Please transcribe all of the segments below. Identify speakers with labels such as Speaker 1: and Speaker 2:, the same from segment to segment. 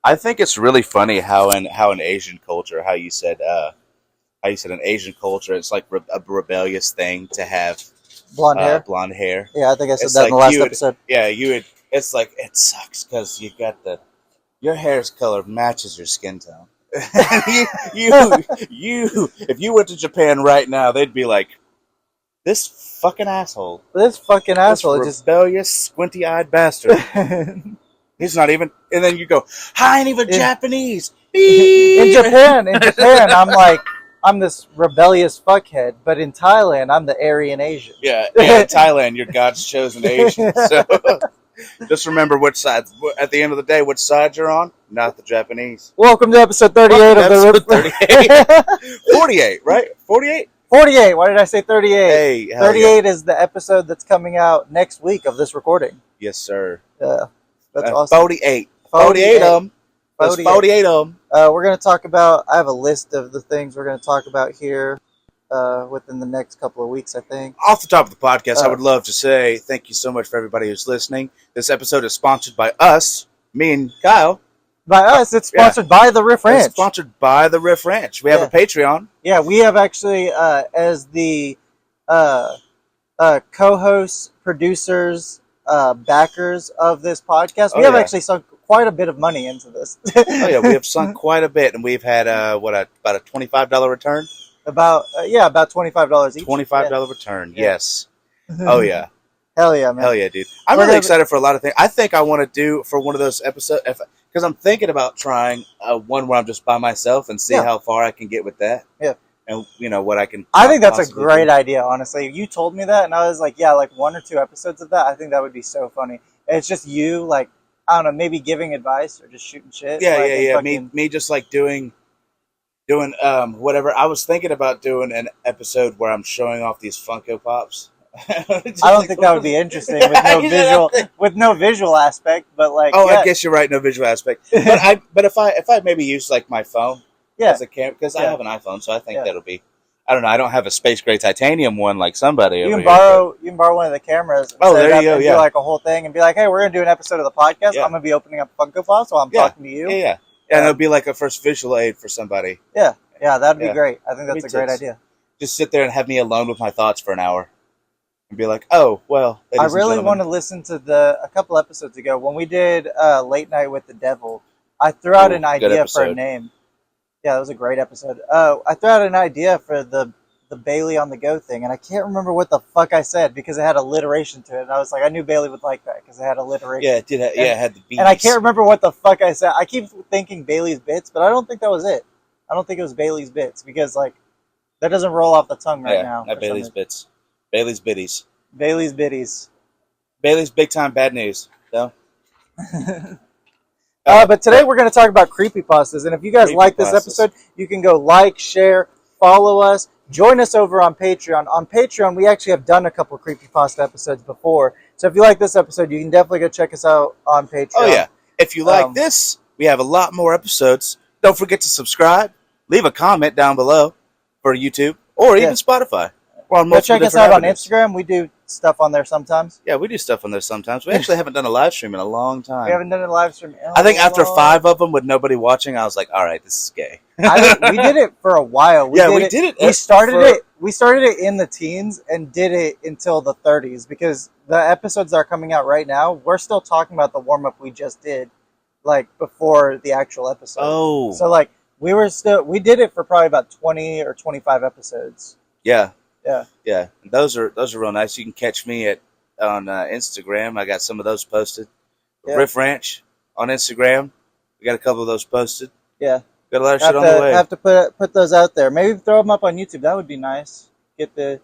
Speaker 1: I think it's really funny how in Asian culture, how you said in Asian culture, it's like a rebellious thing to have
Speaker 2: Blonde hair.
Speaker 1: blonde hair.
Speaker 2: Yeah, I think I said
Speaker 1: It's
Speaker 2: that in the
Speaker 1: like
Speaker 2: last
Speaker 1: you would,
Speaker 2: episode.
Speaker 1: yeah, you would. It's like it sucks because you got your hair's color matches your skin tone. If you went to Japan right now, they'd be like, this fucking asshole,
Speaker 2: This fucking
Speaker 1: this
Speaker 2: asshole just.
Speaker 1: rebellious, squinty-eyed bastard. He's not even. And then you go, I ain't even Japanese.
Speaker 2: In Japan, I'm this rebellious fuckhead, but in Thailand, I'm the Aryan Asian.
Speaker 1: Yeah, in Thailand, you're God's chosen Asian. So just remember which side. At the end of the day, which side you're on. Not the Japanese.
Speaker 2: Welcome to episode 38 of
Speaker 1: Episode
Speaker 2: the
Speaker 1: 38. 48, right? 48?
Speaker 2: 48. Why did I say 38?
Speaker 1: Hey,
Speaker 2: 38 is the episode that's coming out next week of this recording.
Speaker 1: Yes, sir.
Speaker 2: Yeah, that's awesome.
Speaker 1: 48. 48 of them. There's 48 of them.
Speaker 2: We're going to talk about, I have a list of the things we're going to talk about here within the next couple of weeks, I think.
Speaker 1: Off the top of the podcast, I would love to say thank you so much for everybody who's listening. This episode is sponsored by us, me and Kyle.
Speaker 2: By us, it's sponsored by the RIFF Ranch.
Speaker 1: It's sponsored by the RIFF Ranch. We have a Patreon.
Speaker 2: Yeah, we have actually, as the co-hosts, producers, backers of this podcast, we have actually sunk quite a bit of money into this.
Speaker 1: Oh yeah, we have sunk quite a bit, and we've had about a $25 return.
Speaker 2: About $25 each.
Speaker 1: $25 return. Yeah. Yes. Oh yeah.
Speaker 2: Hell yeah, man.
Speaker 1: Hell yeah, dude. I'm really excited for a lot of things. I think I want to do for one of those episodes because I'm thinking about trying one where I'm just by myself and see how far I can get with that.
Speaker 2: Yeah.
Speaker 1: And what I can.
Speaker 2: I think that's a great idea. Honestly, you told me that, and I was like, yeah, like 1 or 2 episodes of that. I think that would be so funny. And it's just you, like, I don't know, maybe giving advice or just shooting shit.
Speaker 1: Yeah,
Speaker 2: like,
Speaker 1: yeah. Me just like doing whatever. I was thinking about doing an episode where I'm showing off these Funko Pops.
Speaker 2: I don't think that would be interesting with no visual aspect, but like.
Speaker 1: Oh, I guess you're right, no visual aspect. But if I maybe use like my phone as a camera, because I have an iPhone, so I think that'll be. I don't know. I don't have a space gray titanium one like somebody.
Speaker 2: You can borrow one of the cameras.
Speaker 1: Oh, there you go.
Speaker 2: Yeah, do like a whole thing and be like, hey, we're gonna do an episode of the podcast. I'm gonna be opening up Funko Pops while I'm talking to you.
Speaker 1: Yeah, and it'll be like a first visual aid for somebody.
Speaker 2: Yeah, that'd be great. I think that's a great idea.
Speaker 1: Just sit there and have me alone with my thoughts for an hour. And be like, oh, well.
Speaker 2: I really want to listen to a couple episodes ago when we did Late Night with the Devil. I threw out an idea for a name. Yeah, that was a great episode. I threw out an idea for the Bailey on the Go thing, and I can't remember what the fuck I said because it had alliteration to it. And I was like, I knew Bailey would like that because it had alliteration.
Speaker 1: Yeah, it did. It had the beats.
Speaker 2: And I can't remember what the fuck I said. I keep thinking Bailey's Bits, but I don't think that was it. I don't think it was Bailey's Bits because like that doesn't roll off the tongue right now.
Speaker 1: Not Bailey's Bits. Bailey's Biddies.
Speaker 2: Bailey's Biddies.
Speaker 1: Bailey's Big Time Bad News. No.
Speaker 2: But today we're going to talk about creepypastas, and if you guys like this episode, you can go like, share, follow us, join us over on Patreon. On Patreon, we actually have done a couple of creepypasta episodes before, so if you like this episode, you can definitely go check us out on Patreon.
Speaker 1: Oh yeah, if you like this, we have a lot more episodes. Don't forget to subscribe, leave a comment down below for YouTube or even Spotify.
Speaker 2: Go check us out on Instagram. We do stuff on there sometimes.
Speaker 1: Yeah, we do stuff on there sometimes. We actually haven't done a live stream in a long time.
Speaker 2: We haven't done a live stream in a long
Speaker 1: time. I think after 5 of them with nobody watching, I was like, all right, this is gay.
Speaker 2: We did it for a while.
Speaker 1: We did it.
Speaker 2: We started it in the teens and did it until the 30s because the episodes that are coming out right now, we're still talking about the warm-up we just did, like, before the actual episode.
Speaker 1: Oh.
Speaker 2: So, like, we did it for probably about 20 or 25 episodes.
Speaker 1: Yeah.
Speaker 2: Yeah.
Speaker 1: Yeah. Those are real nice. You can catch me on Instagram. I got some of those posted. Yeah. RIFF Ranch on Instagram. We got a couple of those posted.
Speaker 2: Yeah.
Speaker 1: Got a lot of shit on the way.
Speaker 2: Have to put those out there. Maybe throw them up on YouTube. That would be nice. Get the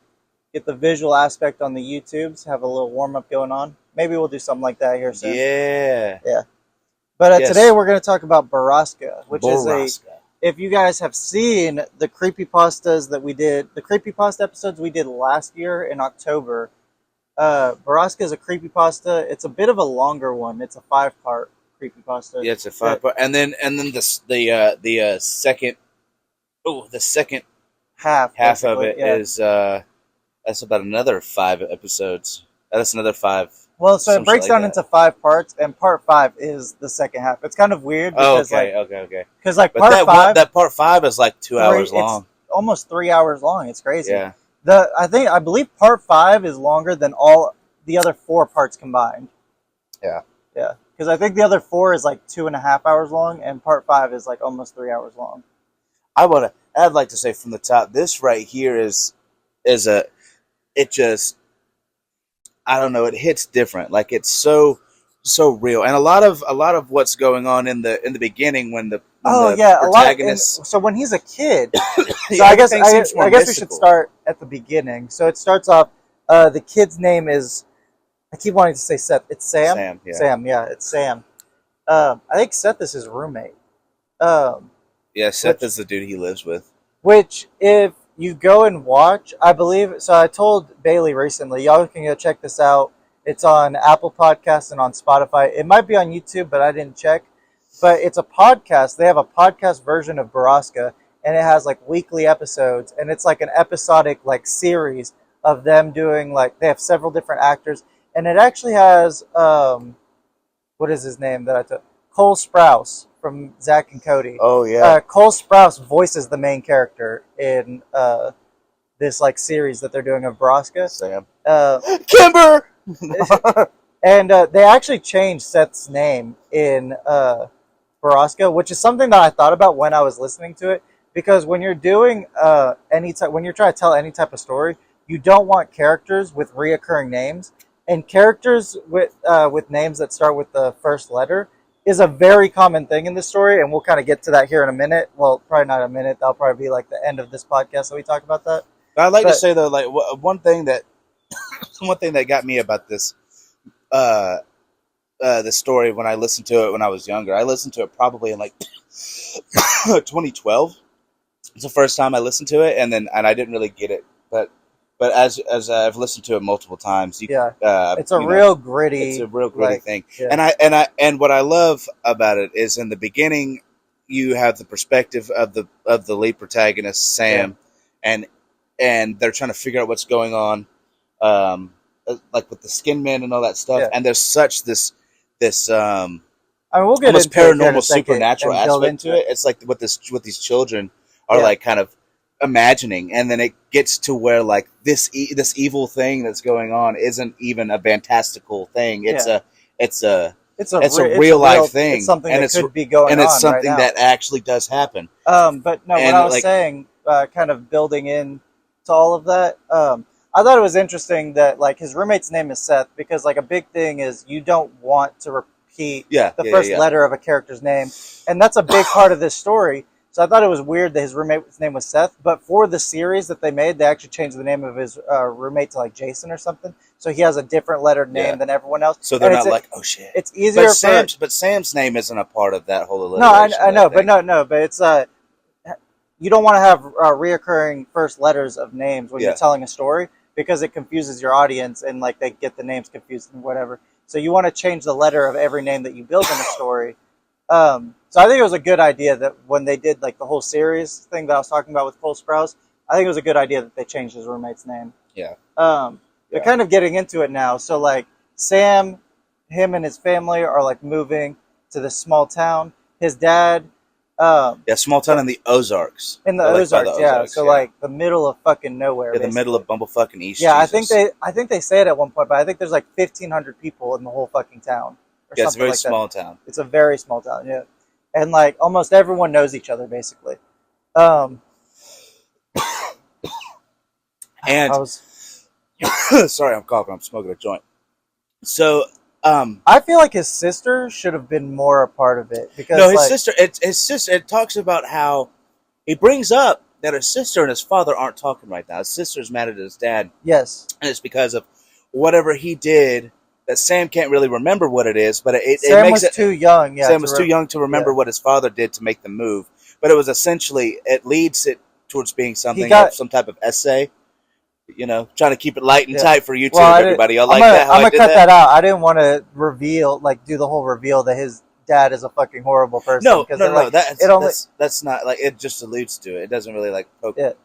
Speaker 2: visual aspect on the YouTubes. Have a little warm up going on. Maybe we'll do something like that here soon.
Speaker 1: Yeah.
Speaker 2: Yeah. But today we're going to talk about Barrosca, which is if you guys have seen the creepypastas that we did, the creepypasta episodes we did last year in October, Barrosca is a creepypasta. It's a bit of a longer one. It's a 5-part creepypasta.
Speaker 1: Yeah, it's a 5-part, and then the second half of it is that's about another 5 episodes. That's another 5
Speaker 2: Well, so it breaks down into 5 parts, and part 5 is the second half. It's kind of weird because
Speaker 1: okay.
Speaker 2: Because like
Speaker 1: that part 5 is like 2 hours long.
Speaker 2: It's almost 3 hours long. It's crazy.
Speaker 1: Yeah.
Speaker 2: I believe part 5 is longer than all the other 4 parts combined.
Speaker 1: Yeah.
Speaker 2: Yeah. Because I think the other 4 is like 2.5 hours long, and part 5 is like almost 3 hours long.
Speaker 1: I'd like to say from the top, this right here I don't know, it hits different. Like it's so real, and a lot of what's going on in the beginning when the protagonist.
Speaker 2: So when he's a kid,
Speaker 1: so
Speaker 2: I guess we should start at the beginning. So it starts off. The kid's name is. I keep wanting to say Seth. It's Sam.
Speaker 1: Sam, yeah.
Speaker 2: Sam, yeah, it's Sam. I think Seth is his roommate.
Speaker 1: Yeah, Seth is the dude he lives with.
Speaker 2: Which, if you go and watch, I believe. So I told Bailey recently, y'all can go check this out. It's on Apple Podcasts and on Spotify. It might be on YouTube, but I didn't check. But it's a podcast. They have a podcast version of Barrosca, and it has like weekly episodes, and it's like an episodic like series of them doing like they have several different actors, and it actually has what is his name that I took? Cole Sprouse from Zack and Cody.
Speaker 1: Oh yeah.
Speaker 2: Cole Sprouse voices the main character in this like series that they're doing of Barrosca.
Speaker 1: Sam.
Speaker 2: Kimber. And they actually changed Seth's name in Barrosca, which is something that I thought about when I was listening to it. Because when you're doing when you're trying to tell any type of story, you don't want characters with reoccurring names, and characters with names that start with the first letter is a very common thing in this story, and we'll kind of get to that here in a minute. Well, probably not a minute. That'll probably be like the end of this podcast that we talk about that.
Speaker 1: I'd like to say though, like one thing that got me about this the story when I listened to it when I was younger. I listened to it probably in like 2012. It's the first time I listened to it, and I didn't really get it, but as I've listened to it multiple times,
Speaker 2: it's a real gritty
Speaker 1: thing. Yeah. And what I love about it is in the beginning, you have the perspective of the lead protagonist Sam, and they're trying to figure out what's going on, like with the skin men and all that stuff. Yeah. And there's such this
Speaker 2: we'll get
Speaker 1: almost paranormal supernatural aspect to it. It's like what these children are like kind of imagining, and then it gets to where like this evil thing that's going on isn't even a fantastical thing. It's a real life thing.
Speaker 2: It's something that could be going on,
Speaker 1: and it's something that actually does happen.
Speaker 2: But no, what I was saying, kind of building in to all of that, I thought it was interesting that like his roommate's name is Seth, because like a big thing is you don't want to repeat the first letter of a character's name, and that's a big part of this story. So I thought it was weird that his roommate's name was Seth, but for the series that they made, they actually changed the name of his roommate to like Jason or something. So he has a different lettered name than everyone else.
Speaker 1: So they're not like, oh shit.
Speaker 2: It's easier.
Speaker 1: But Sam's name isn't a part of that whole alliteration.
Speaker 2: No, I know, but it's you don't want to have reoccurring first letters of names when you're telling a story, because it confuses your audience and like they get the names confused and whatever. So you want to change the letter of every name that you build in a story. So I think it was a good idea that when they did like the whole series thing that I was talking about with Cole Sprouse, I think it was a good idea that they changed his roommate's name.
Speaker 1: Yeah.
Speaker 2: They're kind of getting into it now. So like Sam, him and his family are like moving to this small town. His dad.
Speaker 1: Small town in the Ozarks.
Speaker 2: In the Ozarks, So like the middle of fucking nowhere.
Speaker 1: In the middle of bumblefucking East.
Speaker 2: Yeah,
Speaker 1: Jesus.
Speaker 2: I think they say it at one point, but I think there's like 1,500 people in the whole fucking town.
Speaker 1: It's a very small town.
Speaker 2: It's a very small town, yeah. And like almost everyone knows each other basically. And
Speaker 1: sorry, I'm coughing. I'm smoking a joint. So
Speaker 2: I feel like his sister should have been more a part of it, because
Speaker 1: his sister. It talks about how he brings up that his sister and his father aren't talking right now. His sister's mad at his dad.
Speaker 2: Yes,
Speaker 1: and it's because of whatever he did. That Sam can't really remember what it is, but
Speaker 2: Sam was too young. Yeah,
Speaker 1: Sam was too young to remember what his father did to make the move. But it was essentially, it leads it towards being something of some type of essay. You know, trying to keep it light and tight for YouTube, everybody. I'm
Speaker 2: gonna cut that out. I didn't want to do the whole reveal that his dad is a fucking horrible person.
Speaker 1: No. That's not like, it just alludes to it. It doesn't really like poke it.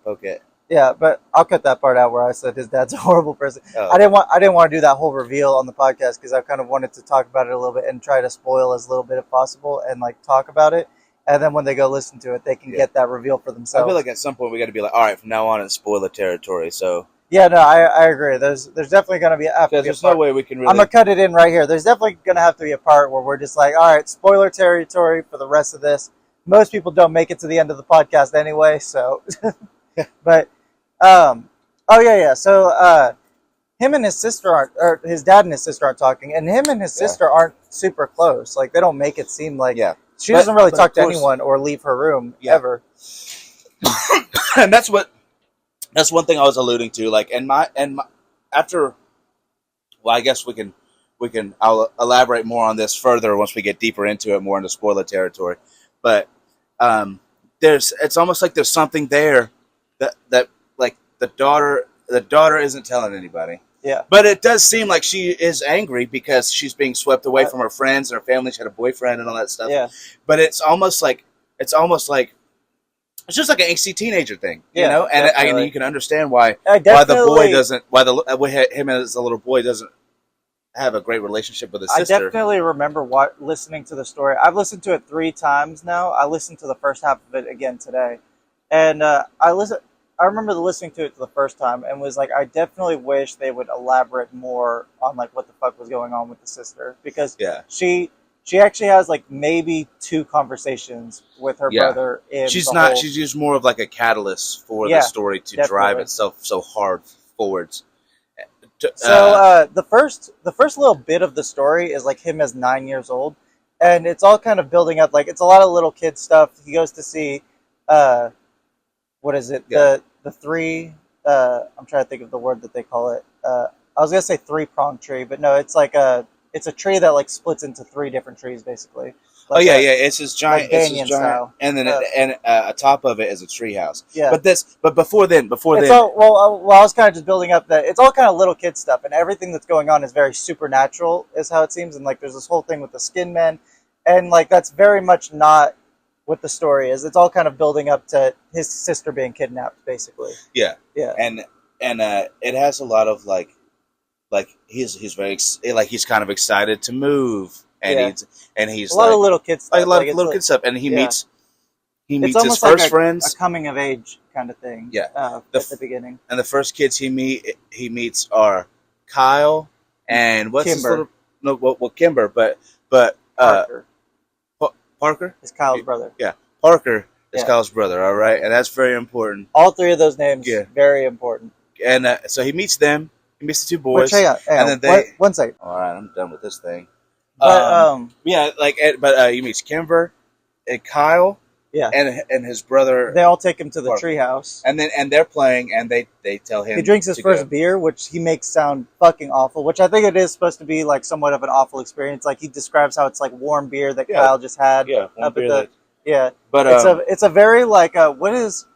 Speaker 2: Yeah, but I'll cut that part out where I said his dad's a horrible person.
Speaker 1: Oh.
Speaker 2: I didn't want to do that whole reveal on the podcast because I kind of wanted to talk about it a little bit and try to spoil as little bit as possible and like talk about it. And then when they go listen to it, they can get that reveal for themselves.
Speaker 1: I feel like at some point we got to be like, all right, from now on it's spoiler territory. So
Speaker 2: yeah, no, I agree. There's definitely going to be
Speaker 1: because there's no way we can really.
Speaker 2: I'm gonna cut it in right here. There's definitely going to have to be a part where we're just like, all right, spoiler territory for the rest of this. Most people don't make it to the end of the podcast anyway, so. But, oh yeah. So him and his sister aren't, or his dad and his sister aren't talking, and him and his sister aren't super close. Like they don't make it seem like she doesn't really talk to anyone or leave her room ever.
Speaker 1: And that's one thing I was alluding to. Like, after, well, I guess I'll elaborate more on this further once we get deeper into it, more into spoiler territory. But it's almost like there's something there that like the daughter isn't telling anybody.
Speaker 2: Yeah.
Speaker 1: But it does seem like she is angry because she's being swept away from her friends and her family. She had a boyfriend and all that stuff.
Speaker 2: Yeah.
Speaker 1: But it's almost like it's just like an angsty teenager thing, you know. And you can understand why the boy doesn't, him as a little boy doesn't have a great relationship with his sister.
Speaker 2: I definitely remember listening to the story. I've listened to it 3 times now. I listened to the first half of it again today, and I remember listening to it the first time and was like, I definitely wish they would elaborate more on like what the fuck was going on with the sister, because she actually has like maybe 2 conversations with her brother. She's
Speaker 1: used more of like a catalyst for the story to drive itself so hard forwards.
Speaker 2: So the first little bit of the story is like him as 9 years old, and it's all kind of building up. Like it's a lot of little kid stuff. He goes to see, what is it? The 3. I'm trying to think of the word that they call it. I was gonna say 3-pronged tree, but no, it's like it's a tree that like splits into 3 different trees basically. Like
Speaker 1: it's this giant,
Speaker 2: like banyan style.
Speaker 1: And then atop of it is a tree house.
Speaker 2: Yeah.
Speaker 1: But before then,
Speaker 2: I was kind of just building up that it's all kind of little kid stuff, and everything that's going on is very supernatural, is how it seems. And like, there's this whole thing with the skin men, and like that's very much not what the story is. It's all kind of building up to his sister being kidnapped, basically.
Speaker 1: Yeah. And it has a lot of like he's very like he's kind of excited to move. And he's
Speaker 2: a lot of little kids stuff.
Speaker 1: Like a lot of little kid stuff, and he meets his first friends.
Speaker 2: A coming of age kind of thing.
Speaker 1: Yeah,
Speaker 2: at the beginning.
Speaker 1: And the first kids he meets are Kyle and what's
Speaker 2: Kimber.
Speaker 1: Kimber, but
Speaker 2: Parker.
Speaker 1: Parker
Speaker 2: is Kyle's brother.
Speaker 1: Yeah, Parker is Kyle's brother. All right, and that's very important.
Speaker 2: All 3 of those names, very important.
Speaker 1: And so he meets them. He meets the 2 boys.
Speaker 2: Hang on,
Speaker 1: and then
Speaker 2: one second.
Speaker 1: All right, I'm done with this thing.
Speaker 2: But
Speaker 1: he meets Kimber and Kyle, and his brother.
Speaker 2: They all take him to the treehouse,
Speaker 1: and they're playing, and they tell him
Speaker 2: he drinks his first beer, which he makes sound fucking awful. Which I think it is supposed to be like somewhat of an awful experience. Like he describes how it's like warm beer that Kyle just had. But it's a very like what is.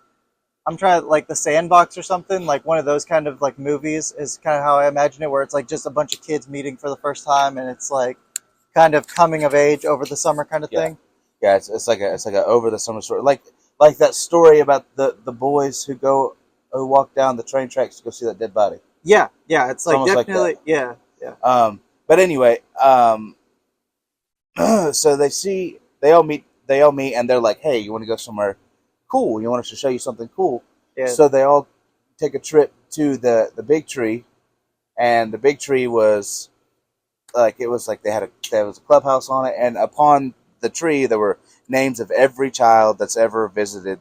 Speaker 2: I'm trying to, like, the Sandbox or something, like one of those kind of like movies is kind of how I imagine it, where it's like just a bunch of kids meeting for the first time, and it's like kind of coming of age over the summer kind of thing.
Speaker 1: Yeah, it's like a over the summer story, like that story about the boys who walk down the train tracks to go see that dead body.
Speaker 2: Yeah, it's like definitely
Speaker 1: like But anyway, so they all meet, and they're like, hey, you want to go somewhere cool? You want us to show you something cool?
Speaker 2: Yeah.
Speaker 1: So they all take a trip to the big tree, and the big tree was like, it was like there was a clubhouse on it, and upon the tree there were names of every child that's ever visited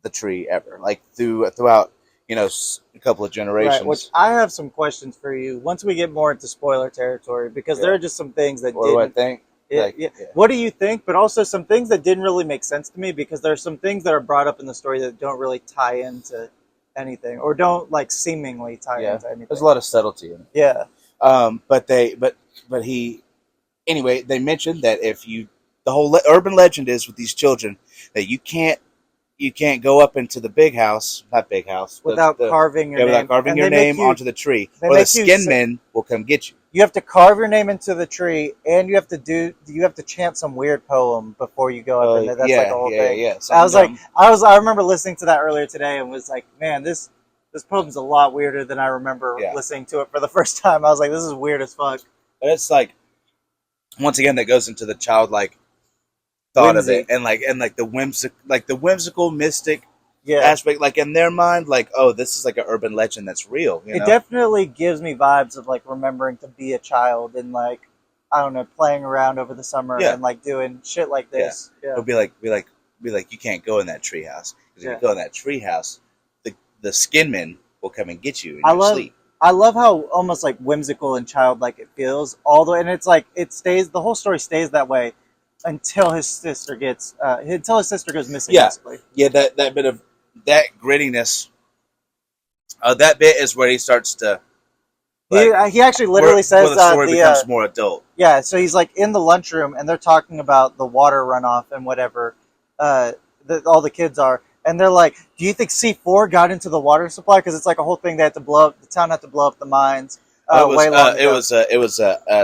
Speaker 1: the tree ever, like throughout a couple of generations.
Speaker 2: Right, which I have some questions for you once we get more into spoiler territory, because there are just some things that
Speaker 1: what do I think?
Speaker 2: What do you think? But also some things that didn't really make sense to me, because there are some things that are brought up in the story that don't really tie into anything, or don't like seemingly tie into anything.
Speaker 1: There's a lot of subtlety in it.
Speaker 2: Yeah.
Speaker 1: Anyway, they mentioned that the whole urban legend is with these children that you can't go up into the not big house,
Speaker 2: without carving your name.
Speaker 1: Without carving your name onto the tree, or the skin men will come get you.
Speaker 2: You have to carve your name into the tree, and you have to chant some weird poem before you go up in there. That's like the whole thing.
Speaker 1: Yeah.
Speaker 2: I remember listening to that earlier today and was like, man, this This poem's a lot weirder than I remember listening to it for the first time. I was like, this is weird as fuck.
Speaker 1: But it's like, once again, that goes into the childlike thought of it, and the whimsical mystic aspect. Like in their mind, like, oh, this is like an urban legend that's real. You know?
Speaker 2: It definitely gives me vibes of like remembering to be a child and like, I don't know, playing around over the summer and like doing shit like this. Yeah.
Speaker 1: It'll be like, you can't go in that treehouse, because if you go in that treehouse, the skinmen will come and get you in your sleep.
Speaker 2: I love how almost like whimsical and childlike it feels, and it's like the whole story stays that way until his sister goes missing.
Speaker 1: Yeah,
Speaker 2: basically.
Speaker 1: Yeah, that bit of that grittiness. That bit is where he starts to. Like,
Speaker 2: he actually literally says
Speaker 1: where the story becomes more adult.
Speaker 2: Yeah, so he's like in the lunchroom and they're talking about the water runoff and whatever. All the kids are. And they're like, do you think C4 got into the water supply? Because it's like a whole thing. They had to blow up. The town had to blow up the mines.
Speaker 1: It was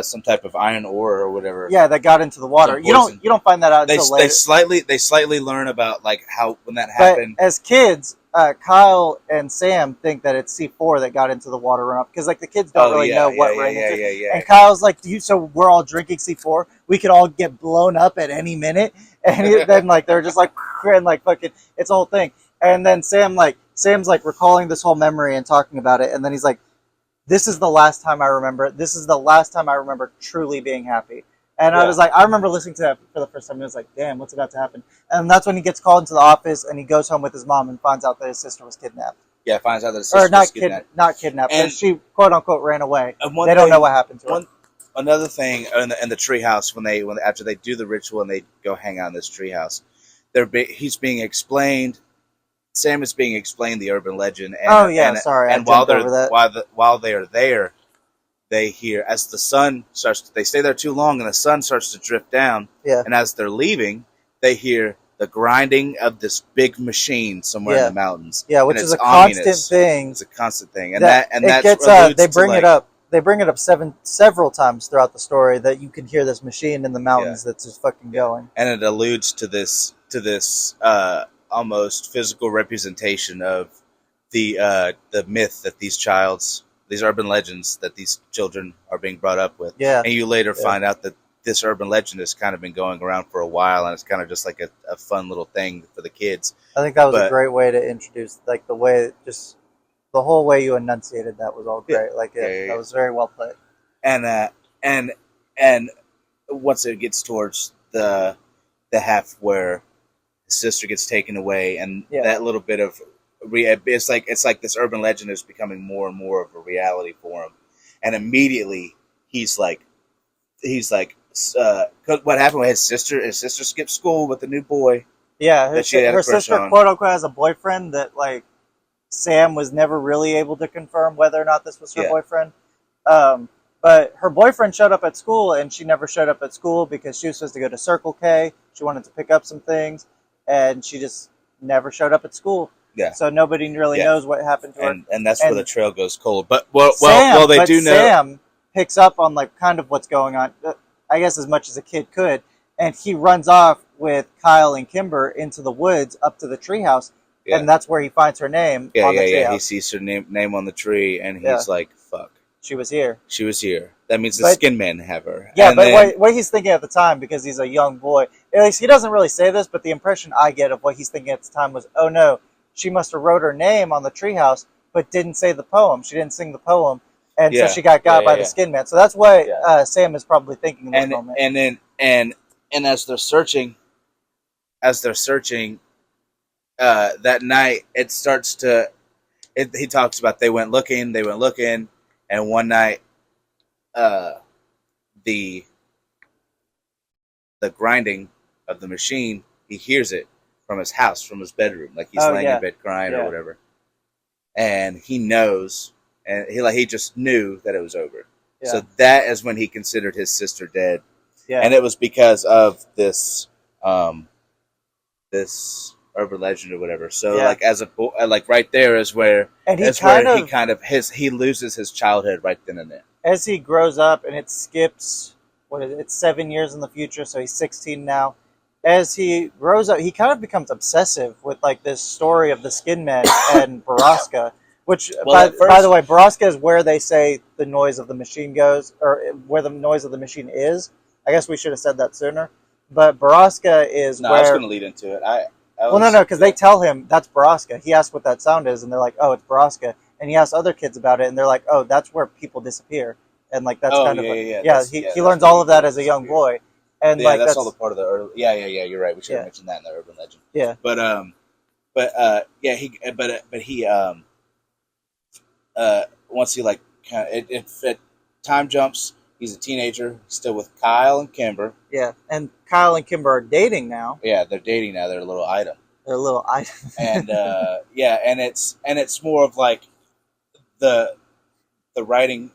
Speaker 1: some type of iron ore or whatever.
Speaker 2: Yeah, that got into the water. You don't find that out until later.
Speaker 1: They slightly learn about like how when that happened.
Speaker 2: But as kids, Kyle and Sam think that it's C4 that got into the water runoff because like the kids don't really know what ran into it. Yeah. And Kyle's like, so we're all drinking C4. We could all get blown up at any minute. And then like they're just like and like fucking it's a whole thing. And then Sam's like recalling this whole memory and talking about it. And then he's like, this is the last time I remember. This is the last time I remember truly being happy. And I was like, I remember listening to that for the first time. And I was like, damn, what's about to happen? And that's when he gets called into the office and he goes home with his mom and finds out that his sister was kidnapped.
Speaker 1: Yeah, finds out that his sister was kidnapped.
Speaker 2: Not kidnapped, but she quote unquote ran away. They don't know what happened to her.
Speaker 1: Another thing in the treehouse when after they do the ritual and they go hang out in this treehouse, he's being explained. Sam is being explained the urban legend. And, And while they are there, they hear as the sun starts. They stay there too long, and the sun starts to drift down.
Speaker 2: Yeah.
Speaker 1: And as they're leaving, they hear the grinding of this big machine somewhere in the mountains.
Speaker 2: Yeah, which is a constant thing.
Speaker 1: It's a constant thing,
Speaker 2: they bring it up. They bring it up several times throughout the story that you can hear this machine in the mountains that's just fucking going.
Speaker 1: And it alludes to this almost physical representation of the myth that these urban legends that these children are being brought up with.
Speaker 2: Yeah.
Speaker 1: And you later find out that this urban legend has kind of been going around for a while, and it's kind of just like a fun little thing for the kids.
Speaker 2: I think that was a great way to introduce, like the whole way you enunciated that was all great. That was very well played.
Speaker 1: And once it gets towards the half where his sister gets taken away, and that little bit of it's like this urban legend is becoming more and more of a reality for him, and immediately he's like, what happened with his sister? His sister skipped school with the new boy.
Speaker 2: Yeah, her sister quote unquote has a boyfriend that like Sam was never really able to confirm whether or not this was her boyfriend. But her boyfriend showed up at school, and she never showed up at school because she was supposed to go to Circle K. She wanted to pick up some things, and she just never showed up at school. Yeah. So nobody really knows what happened to her.
Speaker 1: And that's where the trail goes cold. But
Speaker 2: Sam picks up on like kind of what's going on, I guess as much as a kid could, and he runs off with Kyle and Kimber into the woods up to the treehouse, and that's where he finds her name on the treehouse.
Speaker 1: He sees her name on the tree, and he's like, fuck.
Speaker 2: She was here.
Speaker 1: That means the skin men have her.
Speaker 2: Yeah, but what he's thinking at the time, because he's a young boy, at least he doesn't really say this, but the impression I get of what he's thinking at the time was, oh no, she must have wrote her name on the treehouse, but didn't say the poem. She didn't sing the poem, and so she got by the skin man. So that's what Sam is probably thinking in this moment.
Speaker 1: And as they're searching, that night, it starts to. He talks about they went looking, and one night, the grinding of the machine, he hears it from his house, from his bedroom, like he's laying in bed crying or whatever, and he knows, and he just knew that it was over. Yeah. So that is when he considered his sister dead, and it was because of this urban legend or whatever. So like as a boy, like right there is where he loses his childhood right then and there.
Speaker 2: As he grows up, and it skips, it's 7 years in the future, so he's 16 now. As he grows up, he kind of becomes obsessive with like this story of the Skin Men and Barrosca, Which,
Speaker 1: Well,
Speaker 2: by the way, Barrosca is where they say the noise of the machine goes, or where the noise of the machine is. I guess we should have said that sooner. But Barrosca is where...
Speaker 1: I was going to lead into it.
Speaker 2: No, because they tell him that's Barrosca. He asks what that sound is, and they're like, oh, it's Barrosca. And he asks other kids about it, and they're like, oh, that's where people disappear. And like that's he learns all of that as a young boy. And like
Speaker 1: that's all the part of the early... Yeah, you're right. We should have mentioned that in the urban legend.
Speaker 2: Yeah.
Speaker 1: He once he like kind of time jumps, he's a teenager, still with Kyle and Kimber.
Speaker 2: Yeah, and Kyle and Kimber are dating now.
Speaker 1: Yeah, they're dating now. They're a little item.
Speaker 2: And
Speaker 1: and it's more of like the writing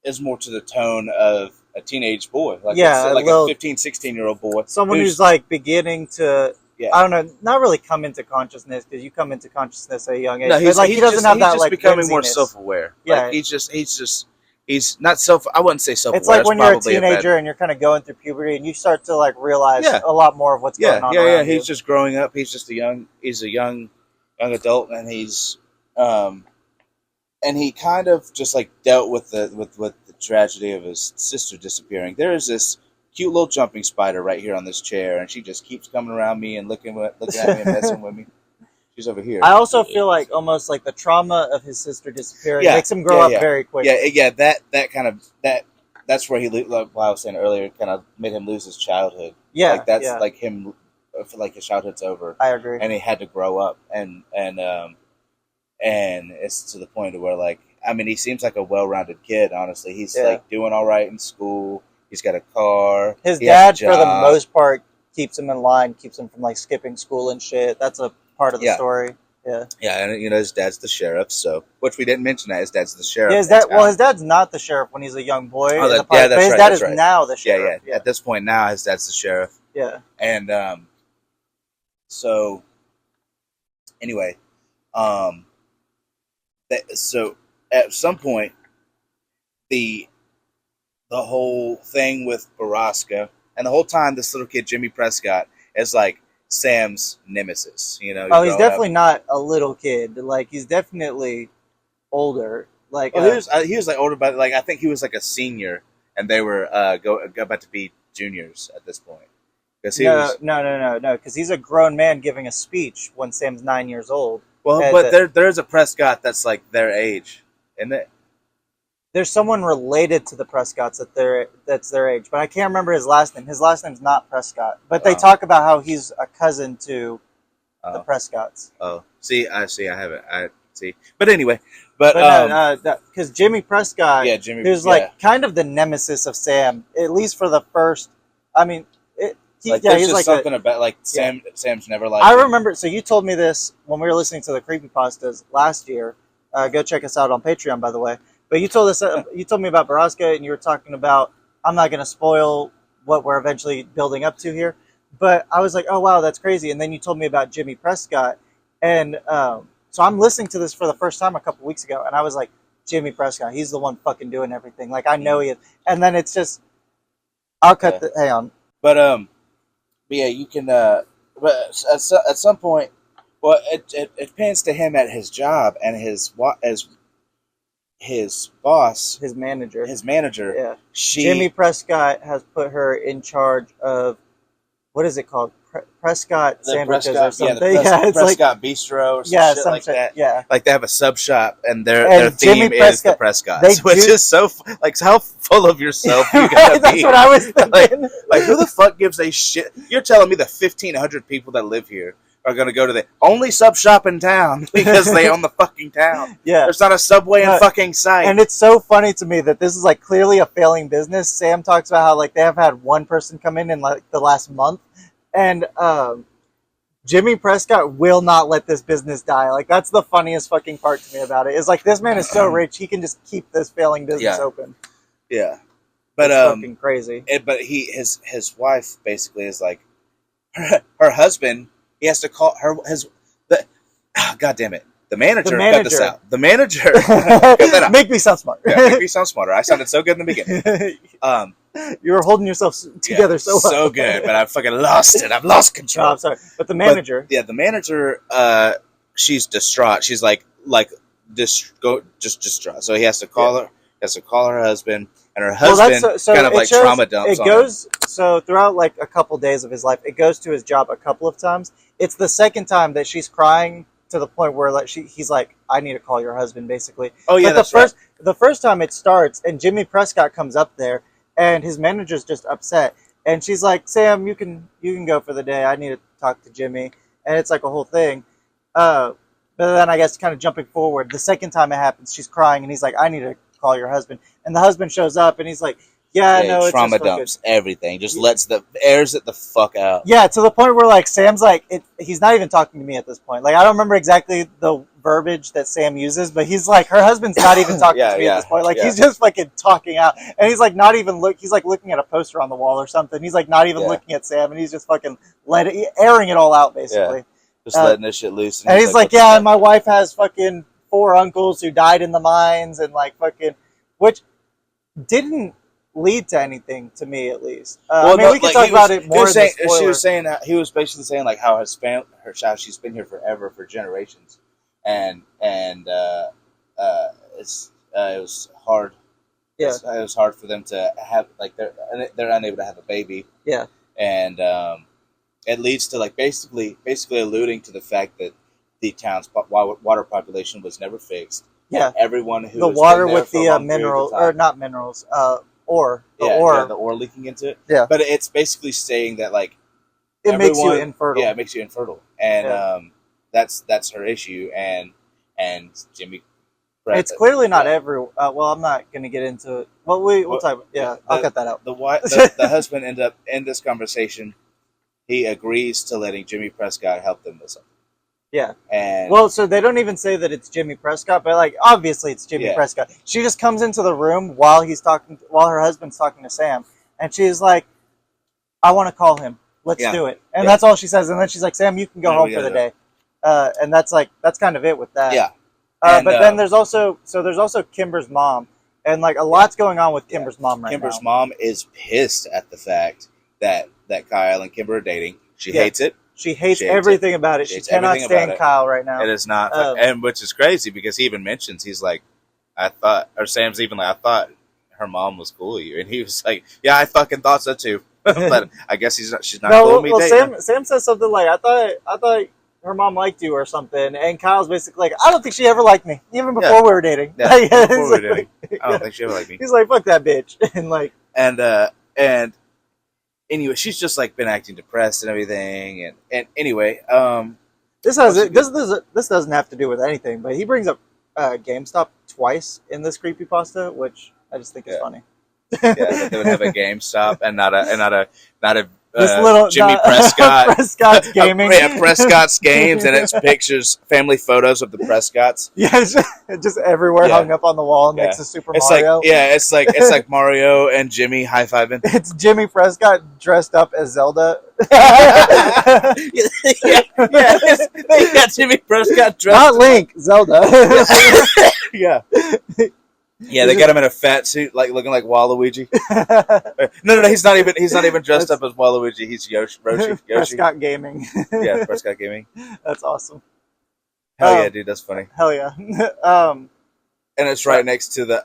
Speaker 1: is more to the tone of a teenage boy, like a 15, 16-year-old boy,
Speaker 2: someone who's like beginning to. Yeah. I don't know, not really come into consciousness, because you come into consciousness at a young age. No,
Speaker 1: he doesn't have that like
Speaker 2: becoming
Speaker 1: more self-aware.
Speaker 2: Yeah,
Speaker 1: like, he's not self. I wouldn't say self-aware.
Speaker 2: It's like when you're a teenager and you're kind of going through puberty, and you start to like realize a lot more of what's going on.
Speaker 1: Yeah. He's just growing up. He's just he's a young adult, and and he kind of just like dealt with the tragedy of his sister disappearing. There is this cute little jumping spider right here on this chair, and she just keeps coming around me and looking at me and messing with me. She's over here.
Speaker 2: I also feel like almost like the trauma of his sister disappearing makes him grow up very quickly.
Speaker 1: That's where he, like I was saying earlier, kind of made him lose his childhood.
Speaker 2: Yeah,
Speaker 1: like that's like him. I feel like his childhood's over.
Speaker 2: I agree.
Speaker 1: And he had to grow up, and it's to the point where, like, I mean, he seems like a well-rounded kid. Honestly, he's like doing all right in school. He's got a car.
Speaker 2: His dad, for the most part, keeps him in line, keeps him from like skipping school and shit. That's a part of the story. Yeah. Yeah,
Speaker 1: and his dad's the sheriff, so which we didn't mention that his dad's the sheriff.
Speaker 2: Yeah, his dad's not the sheriff when he's a young boy.
Speaker 1: Oh,
Speaker 2: that's right. His dad is now the sheriff.
Speaker 1: Yeah. At this point now, his dad's the sheriff.
Speaker 2: Yeah.
Speaker 1: And so anyway, so at some point the whole thing with Barrosca, and the whole time this little kid Jimmy Prescott is like Sam's nemesis.
Speaker 2: He's definitely not a little kid. Like, he's definitely older. Like,
Speaker 1: he was like older, but like I think he was like a senior, and they were about to be juniors at this point.
Speaker 2: No, because he's a grown man giving a speech when Sam's 9 years old.
Speaker 1: Well, but there's a Prescott that's like their age, isn't it?
Speaker 2: There's someone related to the Prescotts that's their age, but I can't remember his last name. His last name's not Prescott, but they talk about how he's a cousin to the Prescotts.
Speaker 1: Oh, I see. But anyway,
Speaker 2: because Jimmy Prescott, who's like kind of the nemesis of Sam, at least for the first. I mean, he's like
Speaker 1: something about like Sam's never liked.
Speaker 2: I remember. So you told me this when we were listening to the Creepypastas last year. Go check us out on Patreon, by the way. But you told me about Barrosca, and you were talking about, I'm not going to spoil what we're eventually building up to here, but I was like, oh wow, that's crazy. And then you told me about Jimmy Prescott, and so I'm listening to this for the first time a couple weeks ago, and I was like, Jimmy Prescott, he's the one fucking doing everything. Like, I know he is. And then it's just, I'll cut hang on.
Speaker 1: But yeah, you can. But at some point, well, it pans to him at his job, and his boss,
Speaker 2: his manager.
Speaker 1: Yeah.
Speaker 2: Jimmy Prescott has put her in charge of, what is it called? Prescott sandwiches or something.
Speaker 1: It's Prescott like, Bistro or some shit like that.
Speaker 2: Yeah.
Speaker 1: Like they have a sub shop, and their theme is the Prescotts, which is so like how full of yourself you gotta
Speaker 2: That's
Speaker 1: be.
Speaker 2: That's what I was thinking.
Speaker 1: Like who the fuck gives a shit? You're telling me the 1,500 people that live here are going to go to the only sub shop in town because they own the fucking town.
Speaker 2: Yeah.
Speaker 1: There's not a Subway in fucking sight.
Speaker 2: And it's so funny to me that this is like clearly a failing business. Sam talks about how like they have had one person come in like the last month, and Jimmy Prescott will not let this business die. Like, that's the funniest fucking part to me about it. Is like, this man is so rich, he can just keep this failing business open.
Speaker 1: Yeah. But
Speaker 2: it's fucking crazy.
Speaker 1: But his wife basically is like her husband. He has to call her God damn it. The manager cut this out. The manager
Speaker 2: Make me sound smart.
Speaker 1: Make me sound smarter. I sounded so good in the beginning.
Speaker 2: You were holding yourself together so well.
Speaker 1: So good, but I fucking lost it. I've lost control.
Speaker 2: No, I'm sorry. But the manager.
Speaker 1: The manager, she's distraught. She's like just distraught. So he has to call her. Has to call her husband, and her husband kind of like trauma dumps
Speaker 2: it goes on him. So throughout like a couple days of his life, it goes to his job a couple of times. It's the second time that she's crying to the point where like he's like, I need to call your husband, basically.
Speaker 1: Oh yeah,
Speaker 2: but the first time it starts, and Jimmy Prescott comes up there, and his manager's just upset, and she's like, Sam, you can go for the day. I need to talk to Jimmy, and it's like a whole thing. But then I guess kind of jumping forward, the second time it happens, she's crying, and he's like, I need to call your husband, and the husband shows up, and he's like, no, it's
Speaker 1: trauma dumps everything, just airs it the fuck out.
Speaker 2: Yeah, to the point where like Sam's like, he's not even talking to me at this point. Like I don't remember exactly the verbiage that Sam uses, but he's like, her husband's not even talking to me at this point. Like he's just fucking talking out, and he's like not even he's like looking at a poster on the wall or something. He's like not even looking at Sam, and he's just fucking airing it all out basically.
Speaker 1: Just letting this shit loose.
Speaker 2: And he's like, and my wife has fucking 4 uncles who died in the mines, and like fucking, which didn't lead to anything to me, at least. I mean, we can talk about it more.
Speaker 1: She was saying he was basically saying like how how she's been here forever, for generations, and it was hard. Yeah, it was hard for them to have like they're unable to have a baby.
Speaker 2: Yeah,
Speaker 1: and it leads to like basically alluding to the fact that the town's water population was never fixed.
Speaker 2: Yeah,
Speaker 1: everyone who
Speaker 2: the water with the minerals, or not minerals, ore, the
Speaker 1: ore leaking into it.
Speaker 2: Yeah,
Speaker 1: but it's basically saying that like
Speaker 2: it makes you infertile.
Speaker 1: Yeah, it makes you infertile, and that's her issue. And Jimmy,
Speaker 2: it's clearly not every. Well, I'm not going to get into it. Well, we'll talk. I'll cut that out.
Speaker 1: The husband end up in this conversation. He agrees to letting Jimmy Prescott help them with something.
Speaker 2: Yeah.
Speaker 1: And
Speaker 2: so they don't even say that it's Jimmy Prescott, but like obviously it's Jimmy Prescott. She just comes into the room while her husband's talking to Sam, and she's like, I want to call him. Let's do it. And that's all she says. And then she's like, Sam, you can go home for the day. And that's kind of it with that.
Speaker 1: Yeah.
Speaker 2: But then there's also Kimber's mom, and like a lot's going on with Kimber's mom right now.
Speaker 1: Kimber's mom is pissed at the fact that Kyle and Kimber are dating. She hates it.
Speaker 2: She hates everything about it. She cannot stand Kyle right now.
Speaker 1: It is not, and which is crazy because he even mentions, he's like, Sam's even like, I thought her mom was cool with you, and he was like, yeah, I fucking thought so too, but I guess she's not cool with me.
Speaker 2: Sam says something like, I thought her mom liked you or something, and Kyle's basically like, I don't think she ever liked me, even before we were dating.
Speaker 1: Yeah, before we were dating, I don't think she ever liked me.
Speaker 2: He's like, fuck that bitch, and like,
Speaker 1: and anyway, she's just like been acting depressed and everything, and anyway,
Speaker 2: this doesn't have to do with anything, but he brings up GameStop twice in this creepypasta, which I just think is funny.
Speaker 1: That they would have a GameStop and not a Jimmy Prescott
Speaker 2: Prescott's gaming.
Speaker 1: Prescott's games, and it's pictures, family photos of the Prescotts.
Speaker 2: Yeah, it's just everywhere hung up on the wall next to Super Mario.
Speaker 1: It's like Mario and Jimmy high fiving.
Speaker 2: It's Jimmy Prescott dressed up as Zelda.
Speaker 1: They got Jimmy Prescott dressed.
Speaker 2: Not Link, Zelda.
Speaker 1: Yeah. Yeah, they got him in a fat suit, like looking like Waluigi. No, he's not even dressed up as Waluigi. He's Yoshi.
Speaker 2: Prescott Gaming.
Speaker 1: Yeah, Prescott Gaming.
Speaker 2: That's awesome.
Speaker 1: Hell yeah, dude, that's funny.
Speaker 2: Hell yeah.
Speaker 1: And it's right next to the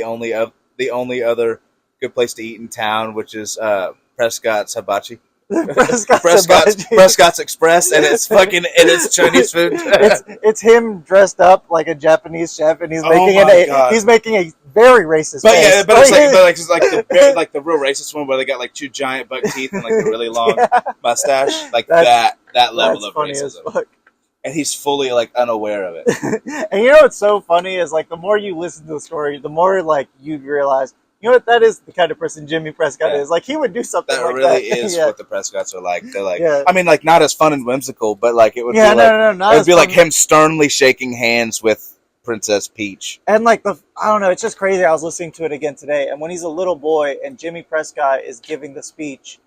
Speaker 1: only other good place to eat in town, which is Prescott's Hibachi. Prescott's Express, and it's Chinese food.
Speaker 2: It's him dressed up like a Japanese chef, and he's making a very racist. Face.
Speaker 1: It's like the real racist one where they got like 2 giant buck teeth and like a really long mustache, like that level of racism. And he's fully like unaware of it.
Speaker 2: And you know what's so funny is like the more you listen to the story, the more like you realize, you know what, that is the kind of person Jimmy Prescott is. Like, he would do something like that. That
Speaker 1: really is what the Prescotts are like. They're like, I mean, like, not as fun and whimsical, but like, it would be it would be like him sternly shaking hands with Princess Peach.
Speaker 2: And like, I don't know, it's just crazy. I was listening to it again today, and when he's a little boy and Jimmy Prescott is giving the speech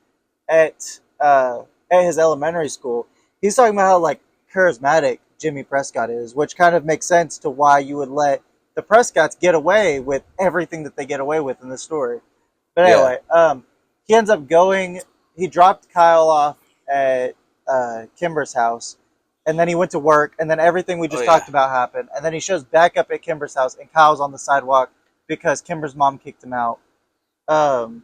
Speaker 2: at his elementary school, he's talking about how, like, charismatic Jimmy Prescott is, which kind of makes sense to why you would let the Prescotts get away with everything that they get away with in the story. But anyway, he ends up he dropped Kyle off at Kimber's house, and then he went to work, and then everything we just talked about happened, and then he shows back up at Kimber's house, and Kyle's on the sidewalk because Kimber's mom kicked him out.
Speaker 1: And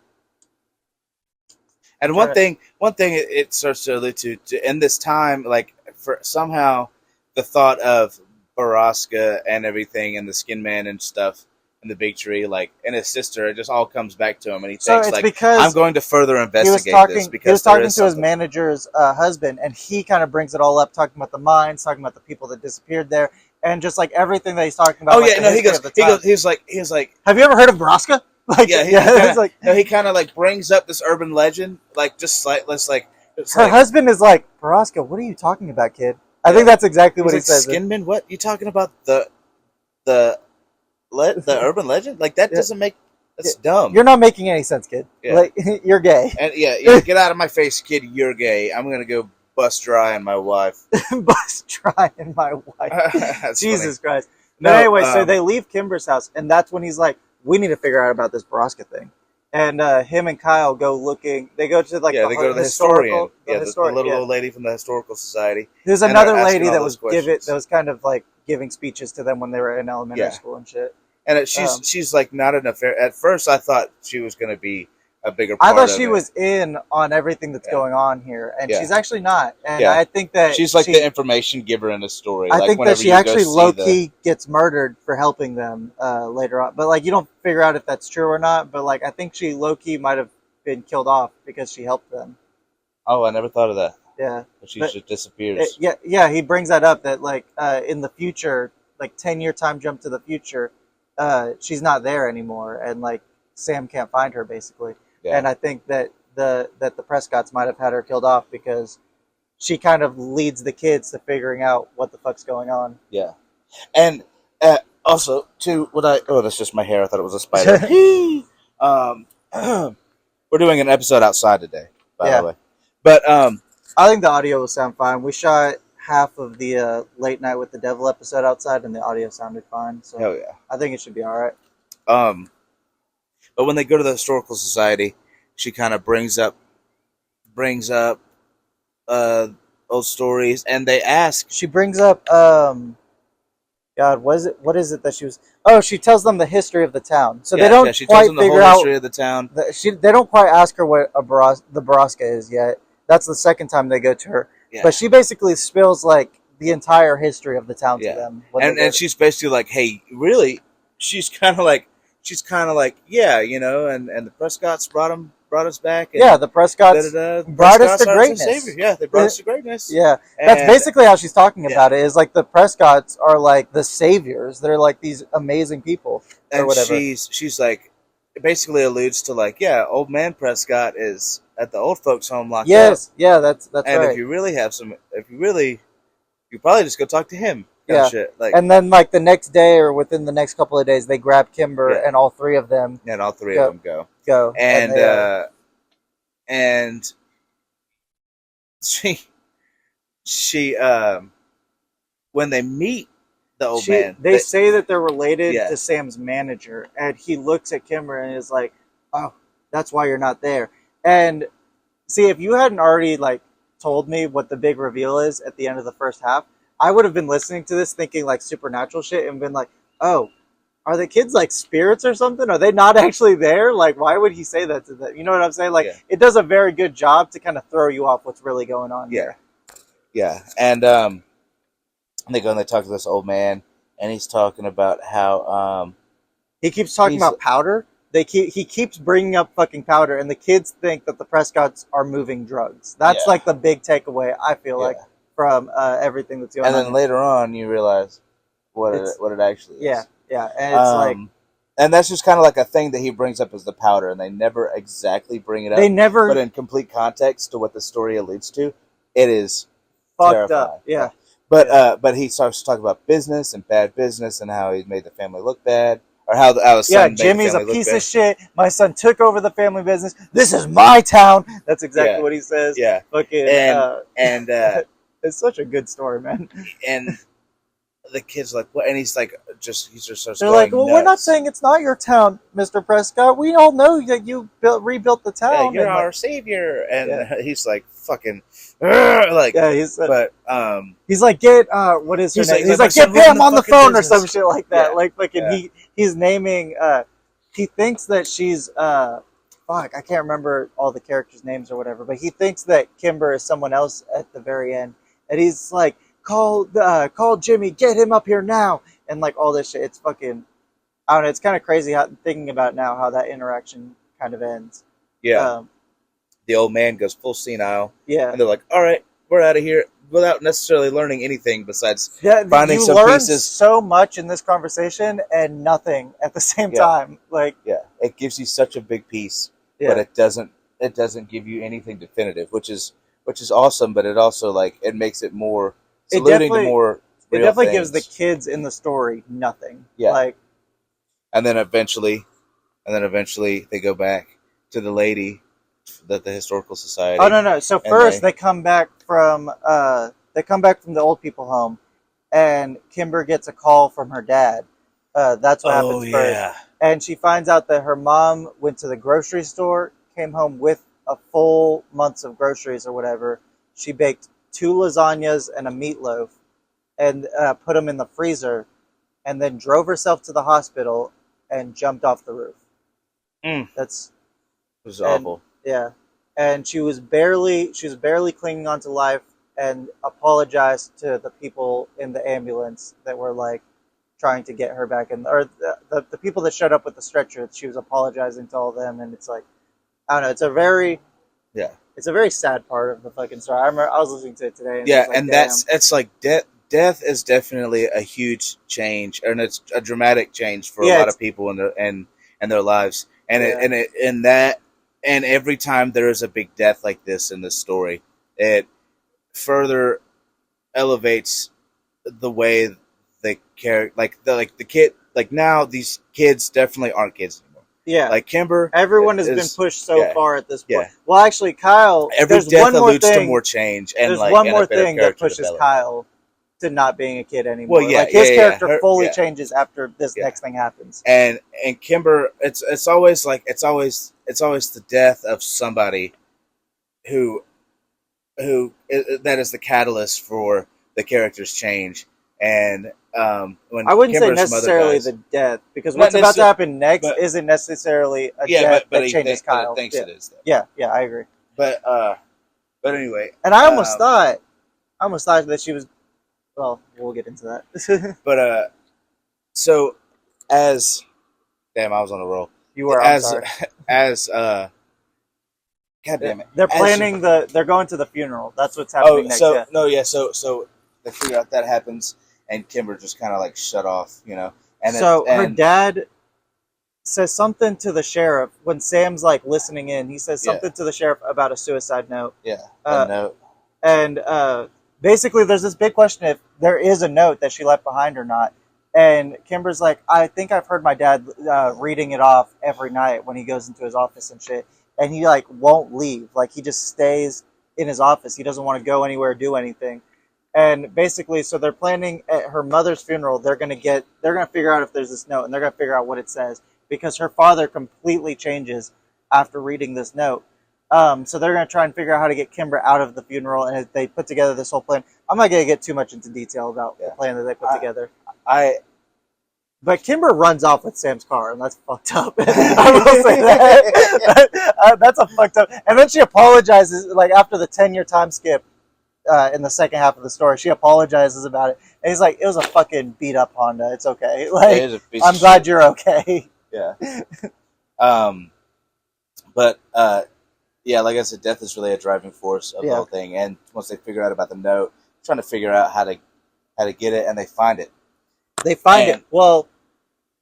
Speaker 1: one thing it starts to allude to in this time, like for somehow the thought of Barrosca and everything, and the Skin Man and stuff, and the big tree, like, and his sister, it just all comes back to him, and he thinks like, I'm going to further investigate this because
Speaker 2: he was talking to his manager's husband, and he kind of brings it all up, talking about the mines, talking about the people that disappeared there, and just like everything that he's talking about.
Speaker 1: Oh yeah, no, he was like,
Speaker 2: have you ever heard of Barrosca? Like,
Speaker 1: he kind of like brings up this urban legend, like just like
Speaker 2: her husband is like, Barrosca, what are you talking about, kid? I think that's exactly what he says.
Speaker 1: Skinman, what you talking about? The urban legend? Like that doesn't make that's dumb.
Speaker 2: You're not making any sense, kid. Yeah. Like you're gay.
Speaker 1: And yeah, get out of my face, kid. You're gay. I'm gonna go bust dry on my wife.
Speaker 2: Bust dry on my wife. Jesus
Speaker 1: funny.
Speaker 2: Christ. No, but anyway, so they leave Kimber's house, and that's when he's like, we need to figure out about this Barrosca thing. And him and Kyle go looking. They go to
Speaker 1: they go to the historian. The little old lady from the historical society.
Speaker 2: There's another lady that was kind of like giving speeches to them when they were in elementary school and shit.
Speaker 1: And she's like not an affair. At first, I thought she was going to be a bigger part.
Speaker 2: I thought she was in on everything that's going on here, and she's actually not. And I think that
Speaker 1: she's like the information giver in the story.
Speaker 2: I think that she actually low key gets murdered for helping them later on. But like, you don't figure out if that's true or not. But like, I think she low key might have been killed off because she helped them.
Speaker 1: Oh, I never thought of that.
Speaker 2: Yeah,
Speaker 1: but she just disappears.
Speaker 2: Yeah. He brings that up that like in the future, like 10-year time jump to the future, she's not there anymore, and like Sam can't find her basically. Yeah. And I think that the Prescotts might have had her killed off because she kind of leads the kids to figuring out what the fuck's going on.
Speaker 1: Yeah, and also too, that's just my hair. I thought it was a spider. We're doing an episode outside today, by the way. But
Speaker 2: I think the audio will sound fine. We shot half of the Late Night with the Devil episode outside, and the audio sounded fine. So
Speaker 1: hell yeah,
Speaker 2: I think it should be all right.
Speaker 1: But when they go to the historical society, she kind of brings up old stories, and they ask.
Speaker 2: She brings up, God, what is it that she was? Oh, she tells them the history of the town. So they don't quite figure out the history
Speaker 1: of the town.
Speaker 2: They don't quite ask her what the Barrosca is yet. That's the second time they go to her. Yeah. But she basically spills like the entire history of the town to them.
Speaker 1: And she's basically like, hey, really? She's kind of like, yeah, you know, and the Prescotts brought us back. And
Speaker 2: the Prescotts brought us to greatness.
Speaker 1: Yeah, they brought us to greatness.
Speaker 2: Yeah, that's basically how she's talking about it. Is like the Prescotts are like the saviors. They're like these amazing people, or whatever.
Speaker 1: She's like, it basically alludes to like, old man Prescott is at the old folks' home locked up.
Speaker 2: Yes, yeah, that's
Speaker 1: and
Speaker 2: right.
Speaker 1: If you probably just go talk to him. Shit. Like,
Speaker 2: and then like the next day or within the next couple of days, they grab Kimber and all three of them.
Speaker 1: And all three of them
Speaker 2: go.
Speaker 1: And she when they meet the old man,
Speaker 2: they say that they're related to Sam's manager, and he looks at Kimber and is like, "Oh, that's why you're not there." And see, if you hadn't already like told me what the big reveal is at the end of the first half, I would have been listening to this thinking like supernatural shit and been like, oh, are the kids like spirits or something? Are they not actually there? Like, why would he say that to them? You know what I'm saying? Like, it does a very good job to kind of throw you off what's really going on.
Speaker 1: Yeah. And they go and they talk to this old man, and he's talking about how
Speaker 2: he keeps talking about powder. He keeps bringing up fucking powder, and the kids think that the Prescotts are moving drugs. That's like the big takeaway, I feel like, from everything that's going on.
Speaker 1: And then later on, you realize what it actually is.
Speaker 2: Yeah, and it's like,
Speaker 1: and that's just kind of like a thing that he brings up as the powder, and they never exactly bring it up.
Speaker 2: They never,
Speaker 1: but in complete context to what the story alludes to, it is
Speaker 2: fucked
Speaker 1: terrifying.
Speaker 2: Up. Yeah,
Speaker 1: but he starts to talk about business and bad business and how he made the family look bad. Or how his son made
Speaker 2: Jimmy's
Speaker 1: the family
Speaker 2: a piece of shit. My son took over the family business. This is my town. That's exactly what he says.
Speaker 1: Yeah.
Speaker 2: Fucking,
Speaker 1: and
Speaker 2: it's such a good story, man.
Speaker 1: And the kid's like, what? And he's like, he just starts
Speaker 2: They're
Speaker 1: going
Speaker 2: like, well,
Speaker 1: nuts.
Speaker 2: we're not saying it's not your town, Mr. Prescott. We all know that you rebuilt the town.
Speaker 1: Yeah, you're
Speaker 2: and
Speaker 1: our savior. And he's like, fucking, like,
Speaker 2: yeah,
Speaker 1: he's
Speaker 2: like, get, what is her name? He's like, get Pam on the phone business. Or some shit like that. Like, fucking, he's naming, he thinks that she's, fuck, I can't remember all the characters' names or whatever, but he thinks that Kimber is someone else at the very end. And he's like, call Jimmy, get him up here now. And like all this shit, it's fucking, I don't know, it's kind of crazy thinking about now how that interaction kind of ends.
Speaker 1: Yeah. The old man goes full senile.
Speaker 2: Yeah.
Speaker 1: And they're like, all right, we're out of here, without necessarily learning anything besides finding some pieces.
Speaker 2: So much in this conversation and nothing at the same time. Like,
Speaker 1: it gives you such a big piece, but it doesn't give you anything definitive, which is awesome. But it also like it makes it more alluding to more.
Speaker 2: It definitely gives the kids in the story nothing.
Speaker 1: Yeah.
Speaker 2: Like,
Speaker 1: and then eventually they go back to the lady, the historical society.
Speaker 2: Oh no! So first they come back from the old people home, and Kimber gets a call from her dad. That's what happens first. And she finds out that her mom went to the grocery store, came home with a full month's of groceries or whatever. She baked 2 lasagnas and a meatloaf, and put them in the freezer, and then drove herself to the hospital and jumped off the roof.
Speaker 1: It was awful.
Speaker 2: Yeah, and she was barely clinging on to life, and apologized to the people in the ambulance that were like trying to get her back in, or the people that showed up with the stretcher. She was apologizing to all of them, and it's like, I don't know. It's a very sad part of the fucking story. I remember I was listening to it today. And
Speaker 1: like, and it's like death is definitely a huge change, and it's a dramatic change for a lot of people in their lives. And every time there is a big death like this in this story, it further elevates the way the character, the kid, like now these kids definitely aren't kids anymore.
Speaker 2: Yeah,
Speaker 1: like Kimber,
Speaker 2: everyone has been pushed so far at this point. Yeah. Well, actually, Kyle,
Speaker 1: every death alludes to more change, and
Speaker 2: there's one more thing that pushes Kyle to not being a kid anymore.
Speaker 1: Well, yeah,
Speaker 2: like his character fully changes after this next thing happens.
Speaker 1: And Kimber, it's always the death of somebody who that is the catalyst for the character's change. And when
Speaker 2: I wouldn't
Speaker 1: Kimber's
Speaker 2: say necessarily the death, because what's about to happen next isn't necessarily a death that changes Kyle.
Speaker 1: Thinks it is. Though.
Speaker 2: Yeah, I agree.
Speaker 1: But anyway,
Speaker 2: and I almost thought that she was. Well, we'll get into that.
Speaker 1: But so as damn, I was on a roll.
Speaker 2: You were.
Speaker 1: God damn it!
Speaker 2: They're planning they're going to the funeral. That's what's happening next.
Speaker 1: So they figure out that happens, and Kimber just kind of like shut off, And
Speaker 2: her dad says something to the sheriff when Sam's like listening in. He says something to the sheriff about a suicide note.
Speaker 1: Yeah, a note.
Speaker 2: And basically, there's this big question if there is a note that she left behind or not. And Kimber's like, I think I've heard my dad reading it off every night when he goes into his office and shit. And he like won't leave. Like he just stays in his office. He doesn't want to go anywhere or do anything. And basically, so they're planning at her mother's funeral. They're gonna figure out if there's this note, and they're gonna figure out what it says, because her father completely changes after reading this note. So they're gonna try and figure out how to get Kimber out of the funeral, and they put together this whole plan. I'm not gonna get too much into detail about the plan that they put together. But Kimber runs off with Sam's car, and that's fucked up. I will say that. That's a fucked up. And then she apologizes, like after the 10-year time skip in the second half of the story. She apologizes about it, and he's like, "It was a fucking beat up Honda. It's okay. Like, I'm glad you're okay."
Speaker 1: Yeah. But like I said, death is really a driving force of the whole thing. And once they figure out about the note, trying to figure out how to get it, and they find it.
Speaker 2: They find it. Well,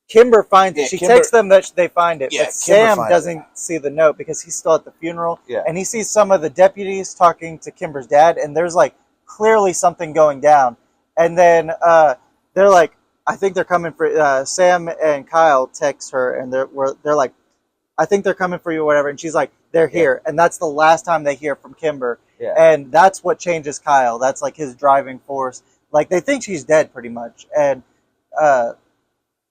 Speaker 2: Kimber finds it. She texts them that they find it. But Sam doesn't see the note because he's still at the funeral. Yeah. And he sees some of the deputies talking to Kimber's dad, and there's like clearly something going down. And then they're like, I think they're coming for Sam and Kyle text her, and they're like, I think they're coming for you or whatever. And she's like, they're here. And that's the last time they hear from Kimber. Yeah. And that's what changes Kyle. That's like his driving force. Like they think she's dead pretty much, and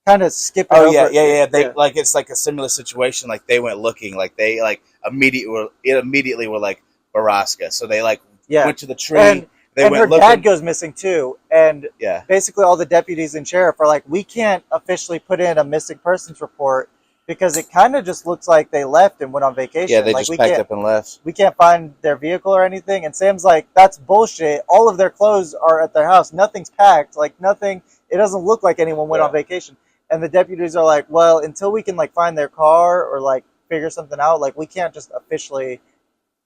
Speaker 2: kind of skip it
Speaker 1: Oh
Speaker 2: over.
Speaker 1: yeah. They like it's like a similar situation. Like they went looking, like they like immediately were like Barrosca. So they like went to the tree.
Speaker 2: And
Speaker 1: went
Speaker 2: her
Speaker 1: looking.
Speaker 2: dad goes missing too, and basically all the deputies and sheriff are like, we can't officially put in a missing persons report because it kind of just looks like they left and went on vacation.
Speaker 1: Yeah, they
Speaker 2: like,
Speaker 1: just packed up and left.
Speaker 2: We can't find their vehicle or anything. And Sam's like, that's bullshit. All of their clothes are at their house. Nothing's packed. Like nothing. It doesn't look like anyone went on vacation. And the deputies are like, well, until we can like find their car or like figure something out, like we can't just officially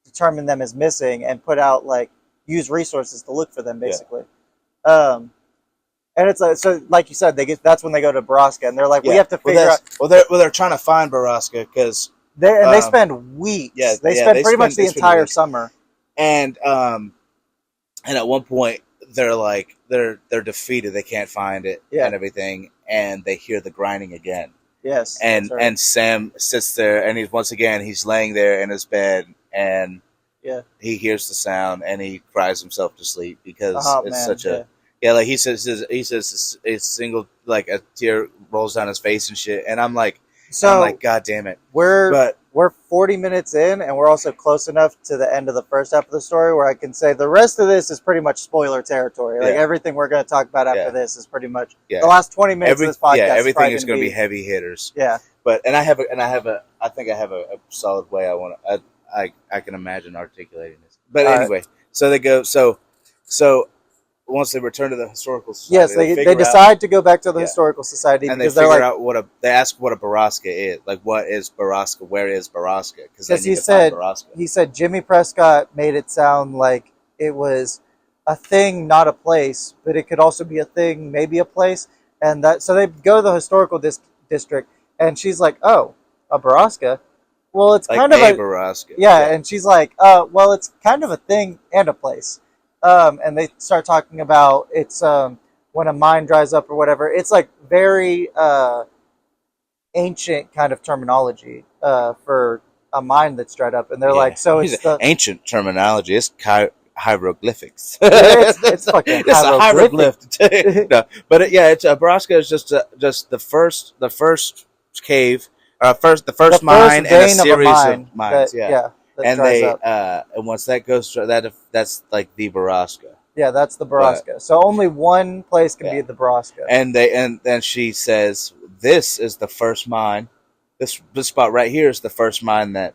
Speaker 2: determine them as missing and put out like use resources to look for them basically. And it's so like you said, that's when they go to Barrosca and they're like, we have to figure out.
Speaker 1: Well, they're trying to find Barrosca because
Speaker 2: they spend weeks. They spend pretty much the entire summer.
Speaker 1: And at one point they're like they're defeated. They can't find it and everything, and they hear the grinding again.
Speaker 2: Yes,
Speaker 1: and Sam sits there, and he's laying there in his bed, and he hears the sound, and he cries himself to sleep because it's such a. Yeah, like he says a single like a tear rolls down his face and shit, and I'm like, God damn it.
Speaker 2: We're 40 minutes in, and we're also close enough to the end of the first half of the story where I can say the rest of this is pretty much spoiler territory. Like everything we're going to talk about after this is pretty much the last 20 minutes of this podcast.
Speaker 1: Yeah, everything is going to be heavy hitters.
Speaker 2: Yeah,
Speaker 1: but I think I have a solid way I can imagine articulating this. But anyway, so they go so. Once they return to the historical society,
Speaker 2: they decide to go back to the historical society,
Speaker 1: and they figure out they ask what a Barrosca is. Like, what is Barrosca? Where is Barrosca?
Speaker 2: Because he said Jimmy Prescott made it sound like it was a thing, not a place, but it could also be a thing, maybe a place. And so they go to the historical district, and she's like, "Oh, a Barrosca? Well, it's like kind of a
Speaker 1: Barrosca."
Speaker 2: Yeah, and she's like, "Well, it's kind of a thing and a place." And they start talking about it's when a mine dries up or whatever. It's like very ancient kind of terminology for a mine that's dried up. And they're like, so it's
Speaker 1: ancient terminology. It's hieroglyphics.
Speaker 2: It's fucking
Speaker 1: it's a hieroglyph. No, but it's Barrosca is just the first cave, the first mine in a series of mines. And and once that goes through, that's like the Barrosca.
Speaker 2: Yeah, that's the Barrosca. So only one place can be the Barrosca.
Speaker 1: And then she says, "This is the first mine. This spot right here is the first mine that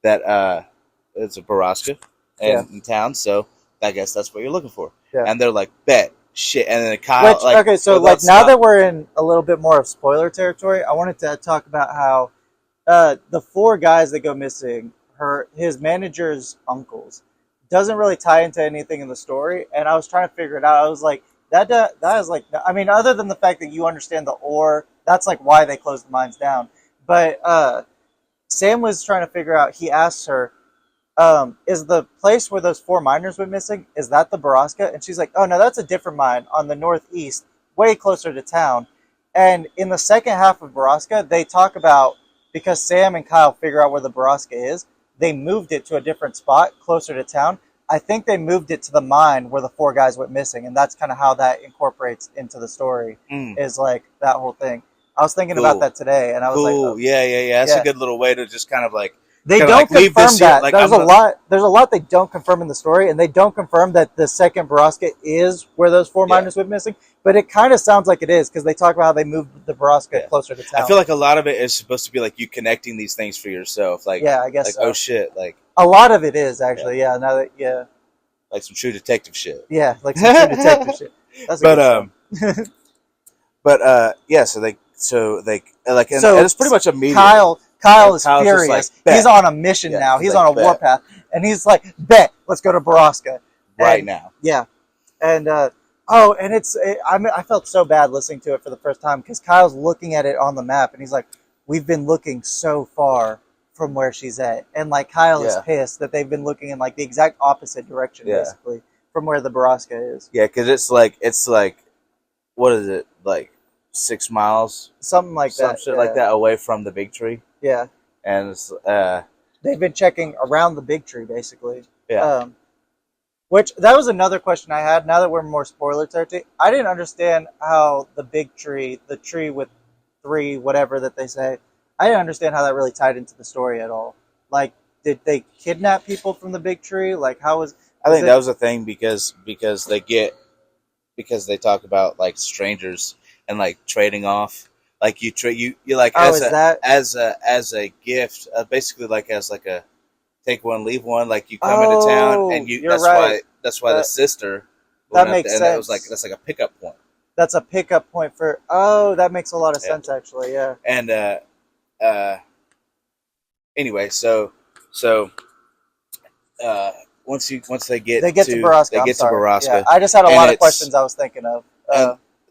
Speaker 1: is a Barrosca in town. So I guess that's what you're looking for." Yeah. And they're like, "Bet shit." And then Kyle,
Speaker 2: now that we're in a little bit more of spoiler territory, I wanted to talk about how the four guys that go missing. His manager's uncles doesn't really tie into anything in the story, and I was trying to figure it out. I was like, that is like, I mean, other than the fact that you understand the ore, that's like why they closed the mines down. But Sam was trying to figure out. He asked her, "Is the place where those four miners went missing? Is that the Barrosca?" And she's like, "Oh no, that's a different mine on the northeast, way closer to town." And in the second half of Barrosca, they talk about because Sam and Kyle figure out where the Barrosca is. They moved it to a different spot closer to town. I think they moved it to the mine where the four guys went missing, and that's kind of how that incorporates into the story. Is like that whole thing. I was thinking about that today, and I was like, "Oh,
Speaker 1: yeah, that's a good little way to just kind of like."
Speaker 2: They don't confirm that. Like, there's a lot they don't confirm in the story, and they don't confirm that the second Barrosca is where those four miners went missing. But it kind of sounds like it is because they talk about how they moved the Barrosca closer to town.
Speaker 1: I feel like a lot of it is supposed to be like you connecting these things for yourself. Like,
Speaker 2: I guess.
Speaker 1: Like,
Speaker 2: so.
Speaker 1: Oh shit! Like
Speaker 2: a lot of it is actually. Yeah. Now that
Speaker 1: like some True Detective shit.
Speaker 2: Yeah, like some True Detective shit. That's
Speaker 1: So it's pretty much immediate.
Speaker 2: Kyle is furious. Like, he's on a mission now. He's on a warpath, and he's like, "Bet, let's go to Barrosca
Speaker 1: right now."
Speaker 2: Yeah, and I felt so bad listening to it for the first time because Kyle's looking at it on the map, and he's like, "We've been looking so far from where she's at," and like Kyle is pissed that they've been looking in like the exact opposite direction, basically, from where the Barrosca is.
Speaker 1: Yeah, because it's like, what is it like? 6 miles,
Speaker 2: something like that,
Speaker 1: shit like that, away from the big tree.
Speaker 2: Yeah,
Speaker 1: and it's,
Speaker 2: they've been checking around the big tree, basically.
Speaker 1: Yeah,
Speaker 2: Which, that was another question I had. Now that we're more spoiler territory, I didn't understand how the big tree, the tree with three, whatever that they say, I didn't understand how that really tied into the story at all. Like, did they kidnap people from the big tree? Like, how was?
Speaker 1: I think that was a thing because they talk about like strangers and like trading off. Like you like as a gift, basically like as like a take one leave one. Like you come into town and you. That's why the sister.
Speaker 2: That makes sense.
Speaker 1: That was like that's like a pickup point.
Speaker 2: That's a pickup point for. Oh, that makes a lot of sense actually. Yeah.
Speaker 1: And anyway, so once they get to Barrosca,
Speaker 2: Yeah, I just had a lot of questions I was thinking of.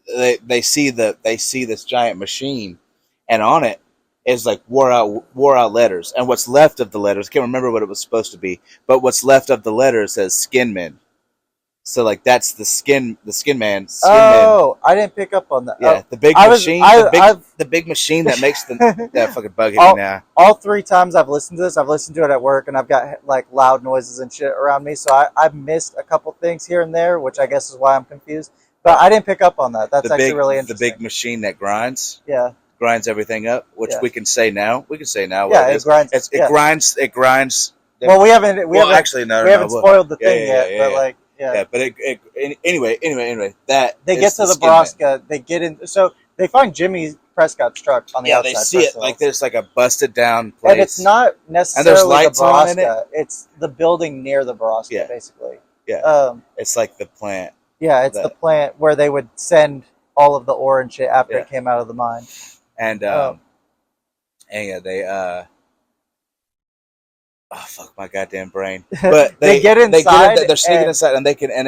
Speaker 1: They see this giant machine, and on it is like wore out letters, and what's left of the letters, I can't remember what it was supposed to be, but what's left of the letters says Skinman. So like that's the skin man.
Speaker 2: I didn't pick up on that.
Speaker 1: Yeah, the big machine, the big machine that makes that fucking bug hit me now.
Speaker 2: All 3 times I've listened to this, I've listened to it at work, and I've got like loud noises and shit around me, so I've missed a couple things here and there, which I guess is why I'm confused. But I didn't pick up on that. That's actually really interesting.
Speaker 1: The big machine that grinds.
Speaker 2: Yeah.
Speaker 1: Grinds everything up, which we can say now. We can say now.
Speaker 2: Yeah, it grinds.
Speaker 1: It grinds.
Speaker 2: Well, we haven't spoiled the thing yet, but like.
Speaker 1: Yeah, but anyway, that
Speaker 2: they get to the Barrosca, they get in, so they find Jimmy Prescott's truck on the outside.
Speaker 1: Yeah, they see it like there's like a busted down place,
Speaker 2: and it's not necessarily the Barrosca. It's the building near the Barrosca, basically.
Speaker 1: Yeah, it's like the plant.
Speaker 2: Yeah, it's the plant where they would send all of the ore and shit after it came out of the mine.
Speaker 1: And they oh fuck my goddamn brain! But
Speaker 2: they get inside.
Speaker 1: They're sneaking inside, and they
Speaker 2: find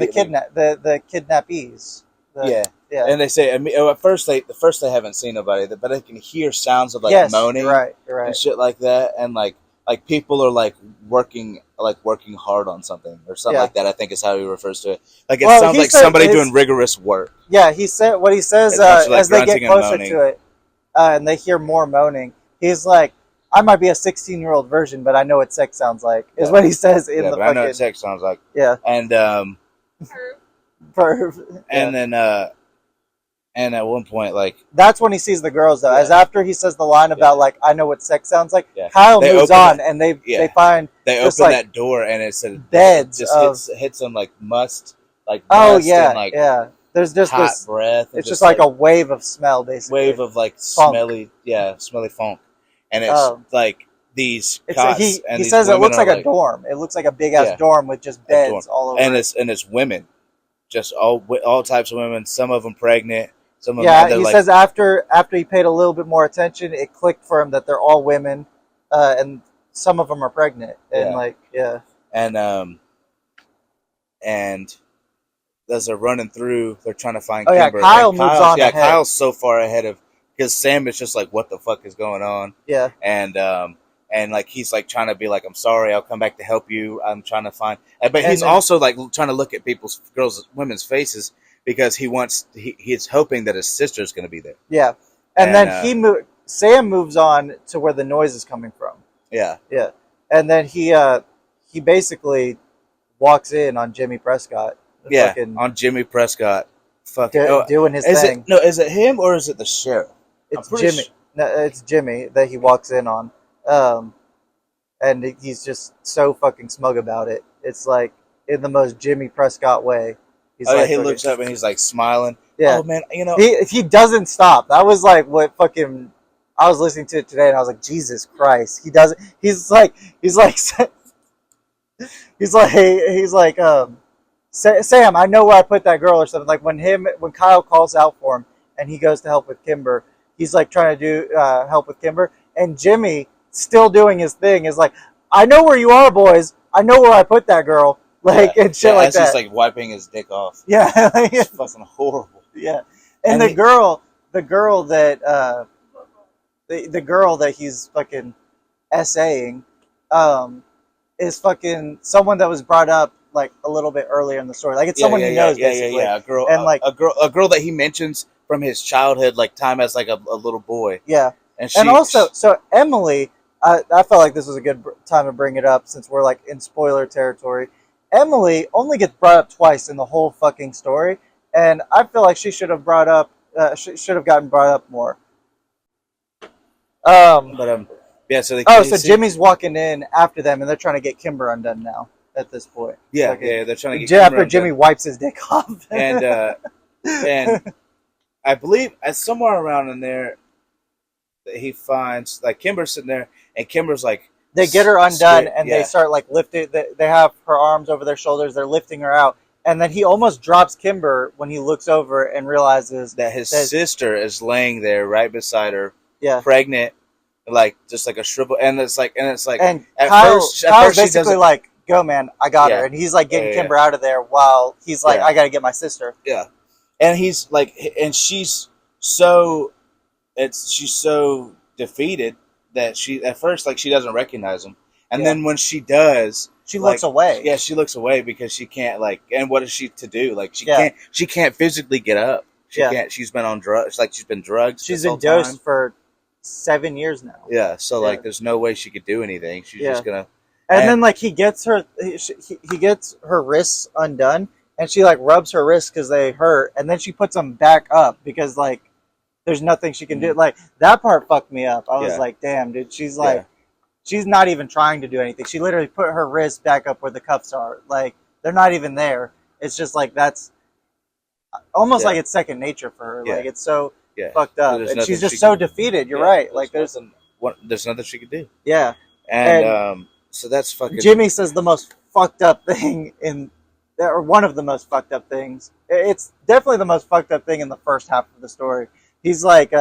Speaker 2: the kidnappees.
Speaker 1: And they say at first they haven't seen nobody, but they can hear sounds of like moaning,
Speaker 2: right,
Speaker 1: and shit like that, and like people are like working hard on something or something like that. I think is how he refers to it. Like it sounds like somebody doing rigorous work.
Speaker 2: Yeah, he said what he says as they get closer to it, and they hear more moaning. He's like, I might be a 16-year-old version, but I know what sex sounds like. Is what he says in the.
Speaker 1: I know what sex sounds like.
Speaker 2: Yeah.
Speaker 1: And and then and at one point, like
Speaker 2: that's when he sees the girls though. As after he says the line about like I know what sex sounds like.
Speaker 1: Yeah.
Speaker 2: Kyle moves on, and they find
Speaker 1: they open
Speaker 2: like
Speaker 1: that door, and it's a
Speaker 2: beds.
Speaker 1: Just hits them like must. Like
Speaker 2: and,
Speaker 1: There's just
Speaker 2: hot
Speaker 1: this breath.
Speaker 2: It's just like a wave of smell, basically.
Speaker 1: Wave of like smelly funk. And it's like these cots.
Speaker 2: He says it looks like a dorm. It looks like a big ass dorm with just beds all over.
Speaker 1: And it's women, just all types of women. Some of them pregnant. Some of
Speaker 2: them. He says after he paid a little bit more attention, it clicked for him that they're all women, and some of them are pregnant. And and as they're running through, they're trying to find Kimber. Kyle moves on.
Speaker 1: Yeah, Kyle's so far ahead of. Because Sam is just like, what the fuck is going on?
Speaker 2: Yeah.
Speaker 1: And like he's like trying to be like, I'm sorry, I'll come back to help you. I'm trying to find, but he's also like trying to look at women's faces because he's hoping that his sister's going to be there.
Speaker 2: Yeah. And then Sam moves on to where the noise is coming from.
Speaker 1: Yeah.
Speaker 2: Yeah. And then he basically walks in on Jimmy Prescott.
Speaker 1: Yeah. On Jimmy Prescott.
Speaker 2: Doing his thing.
Speaker 1: Is it him or is it the sheriff?
Speaker 2: It's Jimmy. No, it's Jimmy that he walks in on, and he's just so fucking smug about it. It's like in the most Jimmy Prescott way. He's
Speaker 1: he looks up and he's like smiling.
Speaker 2: Yeah,
Speaker 1: oh man,
Speaker 2: he doesn't stop. That was like what fucking I was listening to it today, and I was like, Jesus Christ, he doesn't. He's like, Sam, I know where I put that girl or something. Like when Kyle calls out for him and he goes to help with Kimber. He's like trying to do help with Kimber, and Jimmy, still doing his thing, is like, "I know where you are, boys. I know where I put that girl." And shit like that.
Speaker 1: He's like wiping his dick off.
Speaker 2: Yeah,
Speaker 1: it's fucking horrible.
Speaker 2: Yeah, and the girl that the girl that he's fucking essaying, is fucking someone that was brought up like a little bit earlier in the story. Like it's someone he knows, basically.
Speaker 1: Yeah, a girl, and like a girl that he mentions from his childhood, like time as like a little boy.
Speaker 2: Yeah, and also, so Emily, I felt like this was a good time to bring it up since we're like in spoiler territory. Emily only gets brought up twice in the whole fucking story, and I feel like she should have should have gotten brought up more.
Speaker 1: But yeah. So
Speaker 2: so Jimmy's walking in after them, and they're trying to get Kimber undone now. At this point,
Speaker 1: yeah, they're trying to get
Speaker 2: after Jimmy wipes his dick off,
Speaker 1: and I believe somewhere around in there that he finds like Kimber sitting there, and Kimber's like
Speaker 2: they get her undone, and they start like lifting. They have her arms over their shoulders. They're lifting her out, and then he almost drops Kimber when he looks over and realizes
Speaker 1: that his sister is laying there right beside her, pregnant, like just like a shrivel, and it's like
Speaker 2: and
Speaker 1: at
Speaker 2: Kyle's
Speaker 1: first
Speaker 2: basically like, go man, I got her, and he's like getting Kimber out of there while he's like, I got to get my sister.
Speaker 1: Yeah, and he's like, and she's so defeated that she at first like she doesn't recognize him, and then when she does,
Speaker 2: she looks away.
Speaker 1: Yeah, she looks away because she can't like. And what is she to do? Like she can't physically get up. She can't. She's been on drugs. Like she's been drugged.
Speaker 2: She's been dosed for 7 years now.
Speaker 1: Yeah, so like there's no way she could do anything. She's just gonna.
Speaker 2: And then like he gets her wrists undone, and she like rubs her wrists because they hurt, and then she puts them back up because like there's nothing she can do. Like that part fucked me up. I was like, damn, dude. She's like, she's not even trying to do anything. She literally put her wrists back up where the cuffs are. Like they're not even there. It's just like that's almost like it's second nature for her. Like it's so fucked up, and she's just so defeated. You're right. Like there's
Speaker 1: nothing she could do.
Speaker 2: Yeah,
Speaker 1: and so that's fucking.
Speaker 2: Jimmy says the most fucked up thing or one of the most fucked up things. It's definitely the most fucked up thing in the first half of the story. He's like,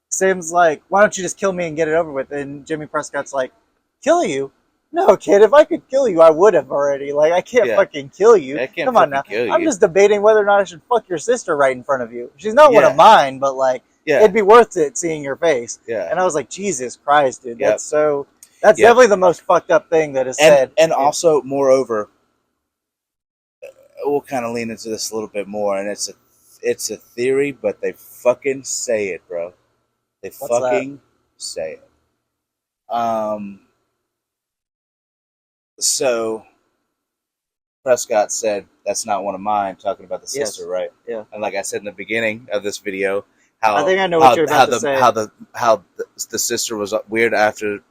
Speaker 2: Sam's like, why don't you just kill me and get it over with? And Jimmy Prescott's like, kill you? No, kid, if I could kill you, I would have already. Like, I can't fucking kill you. Come on now. I'm just debating whether or not I should fuck your sister right in front of you. She's not one of mine, but like, it'd be worth it seeing your face. Yeah. And I was like, Jesus Christ, dude, that's so... That's definitely the most fucked up thing that is said.
Speaker 1: And also, moreover, we'll kind of lean into this a little bit more, and it's a theory, but they fucking say it, bro. They fucking say it. So, Prescott said, that's not one of mine, talking about the sister, right?
Speaker 2: Yeah.
Speaker 1: And like I said in the beginning of this video, how
Speaker 2: I think I know what you're about to say.
Speaker 1: How the sister was weird after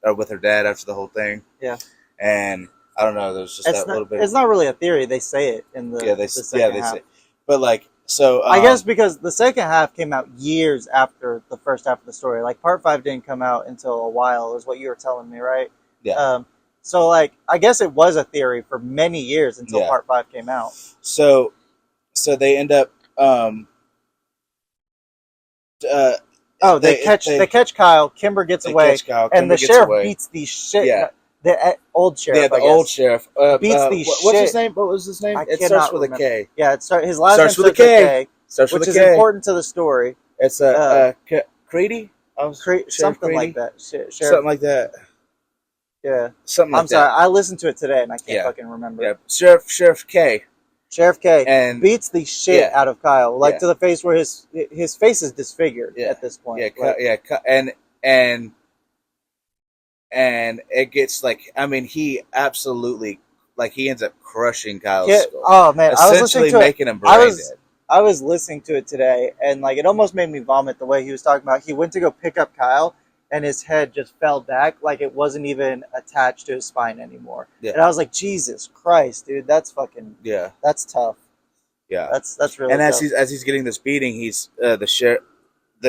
Speaker 1: or with her dad after the whole thing.
Speaker 2: Yeah.
Speaker 1: And I don't know, there's just little bit.
Speaker 2: It's not really a theory. They say it in the second half.
Speaker 1: Say it. But like, so
Speaker 2: I guess because the second half came out years after the first half of the story. Like part 5 didn't come out until a while, is what you were telling me, right?
Speaker 1: Yeah.
Speaker 2: So like, I guess it was a theory for many years until part 5 came out.
Speaker 1: So they end up.
Speaker 2: They catch Kyle. Kimber gets away, and the sheriff beats the shit.
Speaker 1: Yeah,
Speaker 2: the old sheriff.
Speaker 1: Yeah, the old sheriff
Speaker 2: beats the shit.
Speaker 1: What's his name? What was his name? It starts with a K.
Speaker 2: Yeah, his last name starts with a K. Which is important to the story.
Speaker 1: It's Creedy.
Speaker 2: Something like that.
Speaker 1: Something like that.
Speaker 2: Yeah,
Speaker 1: something.
Speaker 2: I'm sorry. I listened to it today, and I can't fucking remember.
Speaker 1: Yeah, Sheriff K.
Speaker 2: Sheriff K and beats the shit out of Kyle, like to the face where his face is disfigured at this point.
Speaker 1: And it gets like, I mean, he absolutely he ends up crushing Kyle's skull.
Speaker 2: Oh man,
Speaker 1: essentially making him brain dead.
Speaker 2: I was listening to it today, and like it almost made me vomit the way he was talking about. He went to go pick up Kyle, and his head just fell back like it wasn't even attached to his spine anymore. Yeah. And I was like, Jesus Christ, dude, that's fucking that's tough.
Speaker 1: Yeah,
Speaker 2: that's really.
Speaker 1: And
Speaker 2: tough.
Speaker 1: as he's getting this beating, he's the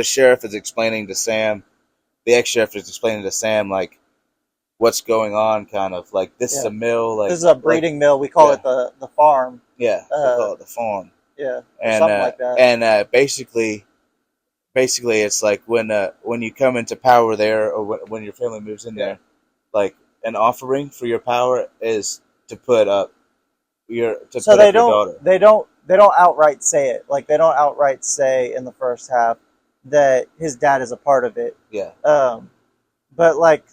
Speaker 1: sheriff is explaining to Sam, the ex-sheriff is explaining to Sam like what's going on, kind of like this is a mill, like
Speaker 2: this is a breeding mill. We call it the farm.
Speaker 1: Yeah, we call it the farm.
Speaker 2: Yeah,
Speaker 1: and
Speaker 2: something like that.
Speaker 1: And basically, it's like when you come into power there, or when your family moves in there, like an offering for your power is to put up your daughter.
Speaker 2: They don't outright say it. Like they don't outright say in the first half that his dad is a part of it.
Speaker 1: Yeah.
Speaker 2: But like,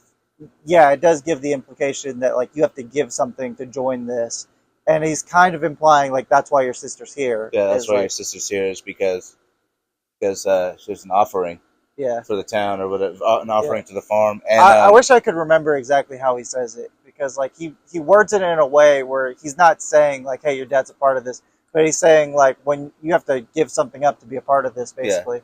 Speaker 2: yeah, it does give the implication that like you have to give something to join this, and he's kind of implying like that's why your sister's here.
Speaker 1: Yeah, that's why your sister's here is because there's an offering.
Speaker 2: Yeah.
Speaker 1: For the town or whatever, an offering to the farm. And
Speaker 2: I wish I could remember exactly how he says it because like he words it in a way where he's not saying like, hey, your dad's a part of this, but he's saying like when you have to give something up to be a part of this, basically.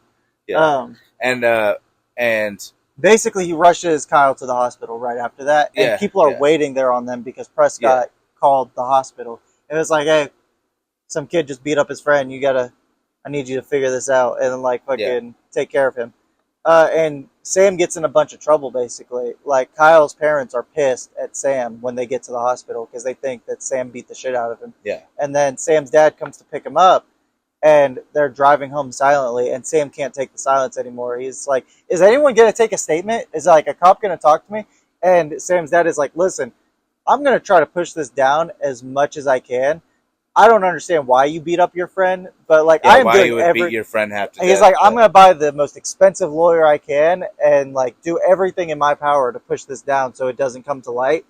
Speaker 1: Yeah. And
Speaker 2: basically he rushes Kyle to the hospital right after that, and people are waiting there on them because Prescott called the hospital. It was like, hey, some kid just beat up his friend. I need you to figure this out and like fucking take care of him. And Sam gets in a bunch of trouble, basically. Like, Kyle's parents are pissed at Sam when they get to the hospital because they think that Sam beat the shit out of him.
Speaker 1: Yeah.
Speaker 2: And then Sam's dad comes to pick him up, and they're driving home silently, and Sam can't take the silence anymore. He's like, is anyone going to take a statement? Is like a cop going to talk to me? And Sam's dad is like, listen, I'm going to try to push this down as much as I can. I don't understand why you beat up your friend, but like I am
Speaker 1: why
Speaker 2: doing
Speaker 1: you would beat your friend half to death.
Speaker 2: He's like, I'm going to buy the most expensive lawyer I can and like do everything in my power to push this down so it doesn't come to light.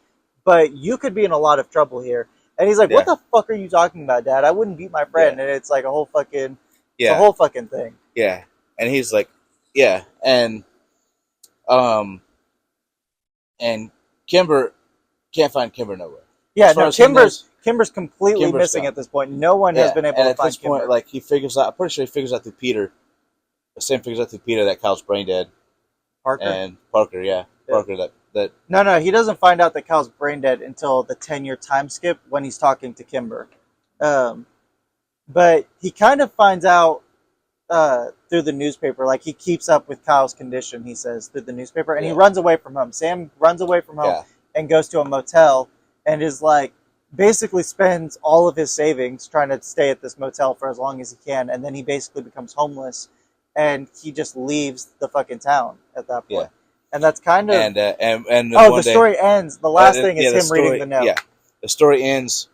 Speaker 2: But you could be in a lot of trouble here. And he's like, what the fuck are you talking about, Dad? I wouldn't beat my friend. And it's like a whole fucking, it's a whole fucking thing.
Speaker 1: Yeah. And he's like, and Kimber can't find Kimber nowhere.
Speaker 2: Yeah, no, Kimber's completely missing at this point. No one has been able to find Kimber. And at this point,
Speaker 1: like, he figures out, I'm pretty sure he figures out through Peter, Sam figures out through Peter that Kyle's brain dead.
Speaker 2: Parker?
Speaker 1: And Parker, Parker, that...
Speaker 2: No, he doesn't find out that Kyle's brain dead until the 10-year time skip when he's talking to Kimber. But he kind of finds out through the newspaper. Like, he keeps up with Kyle's condition, he says, through the newspaper. And he runs away from home. Sam runs away from home and goes to a motel and is like, basically spends all of his savings trying to stay at this motel for as long as he can. And then he basically becomes homeless and he just leaves the fucking town at that point. And that's kind of... And the story ends. The last thing is him reading the note.
Speaker 1: Yeah, the story ends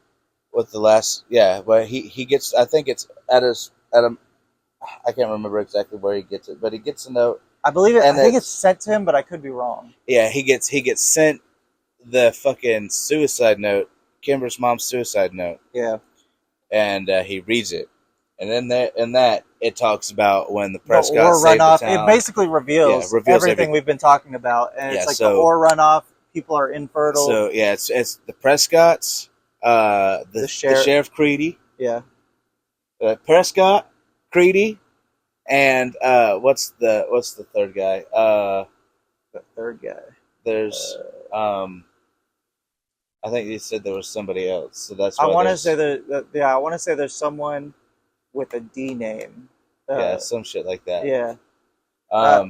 Speaker 1: with the last... Yeah, but he gets... I think it's at a... I can't remember exactly where he gets it, but he gets a note.
Speaker 2: I believe it. I think it's sent to him, but I could be wrong.
Speaker 1: Yeah, he gets sent the fucking suicide note, Kimber's mom's suicide note.
Speaker 2: Yeah.
Speaker 1: And he reads it. And in that, it talks about when the Prescott saved
Speaker 2: runoff.
Speaker 1: the town.
Speaker 2: It basically reveals everything we've been talking about. And it's like the ore runoff, people are infertile.
Speaker 1: So, yeah, it's the Prescotts, the Sheriff Creedy.
Speaker 2: Yeah.
Speaker 1: Prescott, Creedy, and what's the third guy?
Speaker 2: The third guy.
Speaker 1: There's I think you said there was somebody else, so that's.
Speaker 2: I want to say I want to say there's someone with a D name.
Speaker 1: Some shit like that.
Speaker 2: Yeah.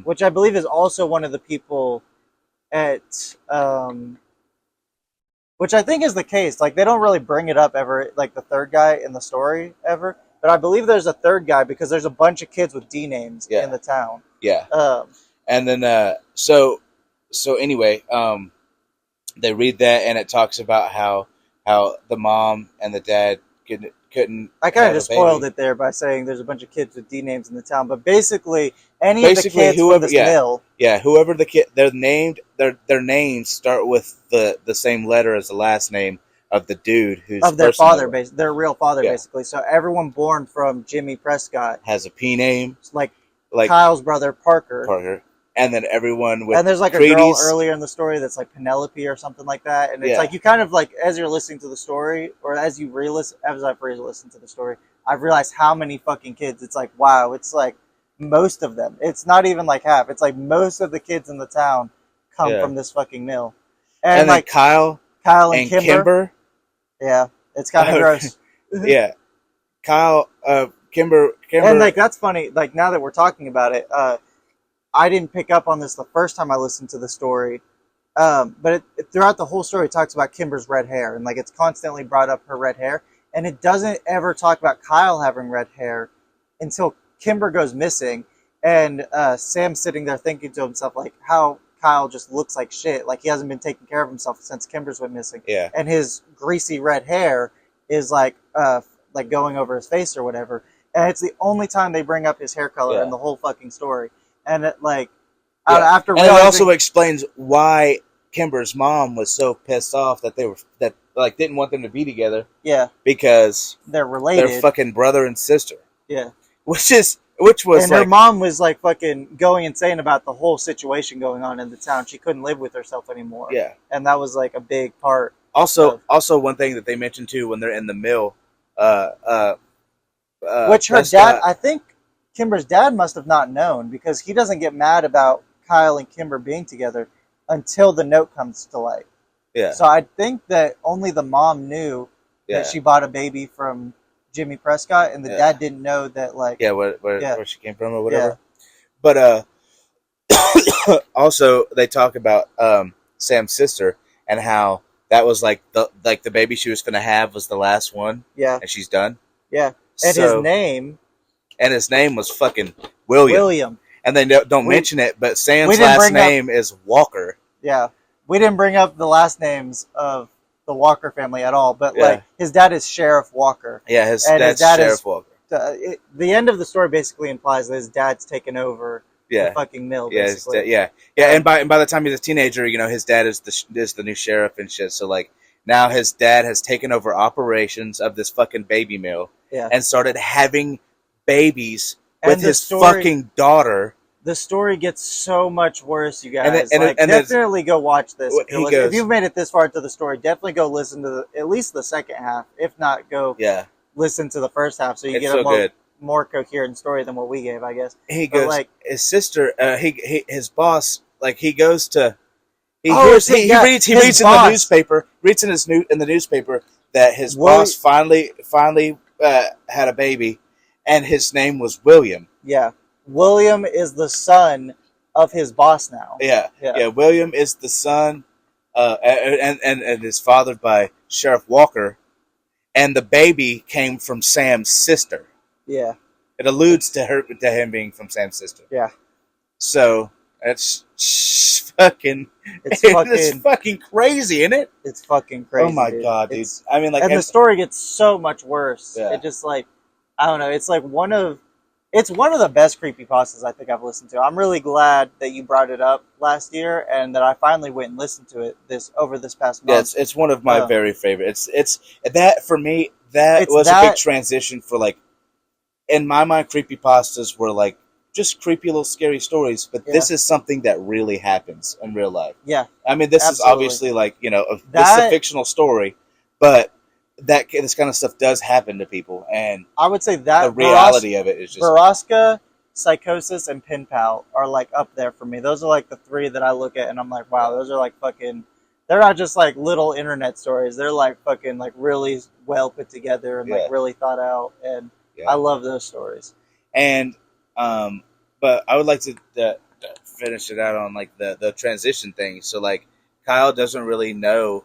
Speaker 2: Which I believe is also one of the people at. Which I think is the case. Like, they don't really bring it up ever, like the third guy in the story ever. But I believe there's a third guy because there's a bunch of kids with D names in the town.
Speaker 1: Yeah. And then so anyway, they read that and it talks about how the mom and the dad couldn't.
Speaker 2: I kind of just spoiled it there by saying there's a bunch of kids with D names in the town, but basically of the kids from this mill.
Speaker 1: Yeah, whoever the kid, they're named. Their names start with the same letter as the last name of the dude who's
Speaker 2: of their father, their real father, basically. So everyone born from Jimmy Prescott
Speaker 1: has a P name,
Speaker 2: like Kyle's brother Parker.
Speaker 1: And then everyone with...
Speaker 2: And there's like a girl earlier in the story that's like Penelope or something like that. And it's like you kind of like, as you're listening to the story, or as I've re-listened to the story, I've realized how many fucking kids. It's like, wow, it's like most of them. It's not even like half. It's like most of the kids in the town come from this fucking mill.
Speaker 1: And like Kyle and Kimber.
Speaker 2: Yeah, it's kind of gross.
Speaker 1: Yeah. Kyle, Kimber.
Speaker 2: And like, that's funny. Like, now that we're talking about it, I didn't pick up on this the first time I listened to the story, but throughout the whole story, it talks about Kimber's red hair, and like it's constantly brought up her red hair, and it doesn't ever talk about Kyle having red hair until Kimber goes missing, and Sam's sitting there thinking to himself like how Kyle just looks like shit, like he hasn't been taking care of himself since Kimber's went missing, and his greasy red hair is like going over his face or whatever, and it's the only time they bring up his hair color in the whole fucking story. And it, like, after
Speaker 1: and it also explains why Kimber's mom was so pissed off that didn't want them to be together.
Speaker 2: Yeah,
Speaker 1: because
Speaker 2: they're related.
Speaker 1: They're fucking brother and sister.
Speaker 2: Yeah,
Speaker 1: which is which was
Speaker 2: and her mom was like fucking going insane about the whole situation going on in the town. She couldn't live with herself anymore.
Speaker 1: Yeah,
Speaker 2: and that was like a big part.
Speaker 1: Also, one thing that they mentioned too when they're in the mill,
Speaker 2: which her
Speaker 1: Prescott,
Speaker 2: dad, I think Kimber's dad must have not known, because he doesn't get mad about Kyle and Kimber being together until the note comes to light.
Speaker 1: Yeah.
Speaker 2: So I think that only the mom knew that she bought a baby from Jimmy Prescott, and the dad didn't know that, like,
Speaker 1: where she came from or whatever. Yeah. But also they talk about Sam's sister and how that was like the baby she was going to have was the last one.
Speaker 2: Yeah.
Speaker 1: And she's done.
Speaker 2: Yeah. And
Speaker 1: his name was fucking William. And they don't mention it, but Sam's last name is Walker.
Speaker 2: Yeah. We didn't bring up the last names of the Walker family at all, but like his dad is Sheriff Walker.
Speaker 1: Yeah, his dad's Sheriff Walker.
Speaker 2: The end of the story basically implies that his dad's taken over the fucking mill. Basically.
Speaker 1: And by the time he's a teenager, you know, his dad is the new sheriff and shit. So like now his dad has taken over operations of this fucking baby mill and started having babies with his fucking daughter.
Speaker 2: The story gets so much worse, you guys. Definitely go watch this. If you've made it this far into the story, definitely go listen to at least the second half. If not, go listen to the first half so you get a more coherent story than what we gave, I guess.
Speaker 1: He goes, like, his sister, his boss, like he goes to, he reads in the newspaper, in the newspaper that his boss finally had a baby, and his name was William.
Speaker 2: Yeah. William is the son of his boss now.
Speaker 1: Yeah. William is the son, and is fathered by Sheriff Walker, and the baby came from Sam's sister.
Speaker 2: Yeah,
Speaker 1: it alludes to him being from Sam's sister.
Speaker 2: Yeah,
Speaker 1: so that's fucking. It's fucking crazy, isn't it?
Speaker 2: It's fucking crazy.
Speaker 1: Oh my god, dude! I mean, like,
Speaker 2: and the story gets so much worse.
Speaker 1: Yeah.
Speaker 2: It just like, I don't know. It's like one of the best creepypastas I think I've listened to. I'm really glad that you brought it up last year and that I finally went and listened to it over this past month.
Speaker 1: Yeah, it's one of my very favorite. It's that for me. That was a big transition for, like, in my mind, creepypastas were like just creepy little scary stories, but this is something that really happens in real life.
Speaker 2: Yeah,
Speaker 1: I mean, this is obviously like, you know, this is a fictional story, but this kind of stuff does happen to people, and
Speaker 2: I would say that
Speaker 1: the reality of it is just
Speaker 2: Barrosca, Psychosis, and Pen Pal are like up there for me. Those are like the three that I look at and I'm like, wow, those are like fucking. They're not just like little internet stories. They're like fucking like really well put together and like really thought out, and I love those stories.
Speaker 1: And but I would like to finish it out on like the transition thing. So like Kyle doesn't really know.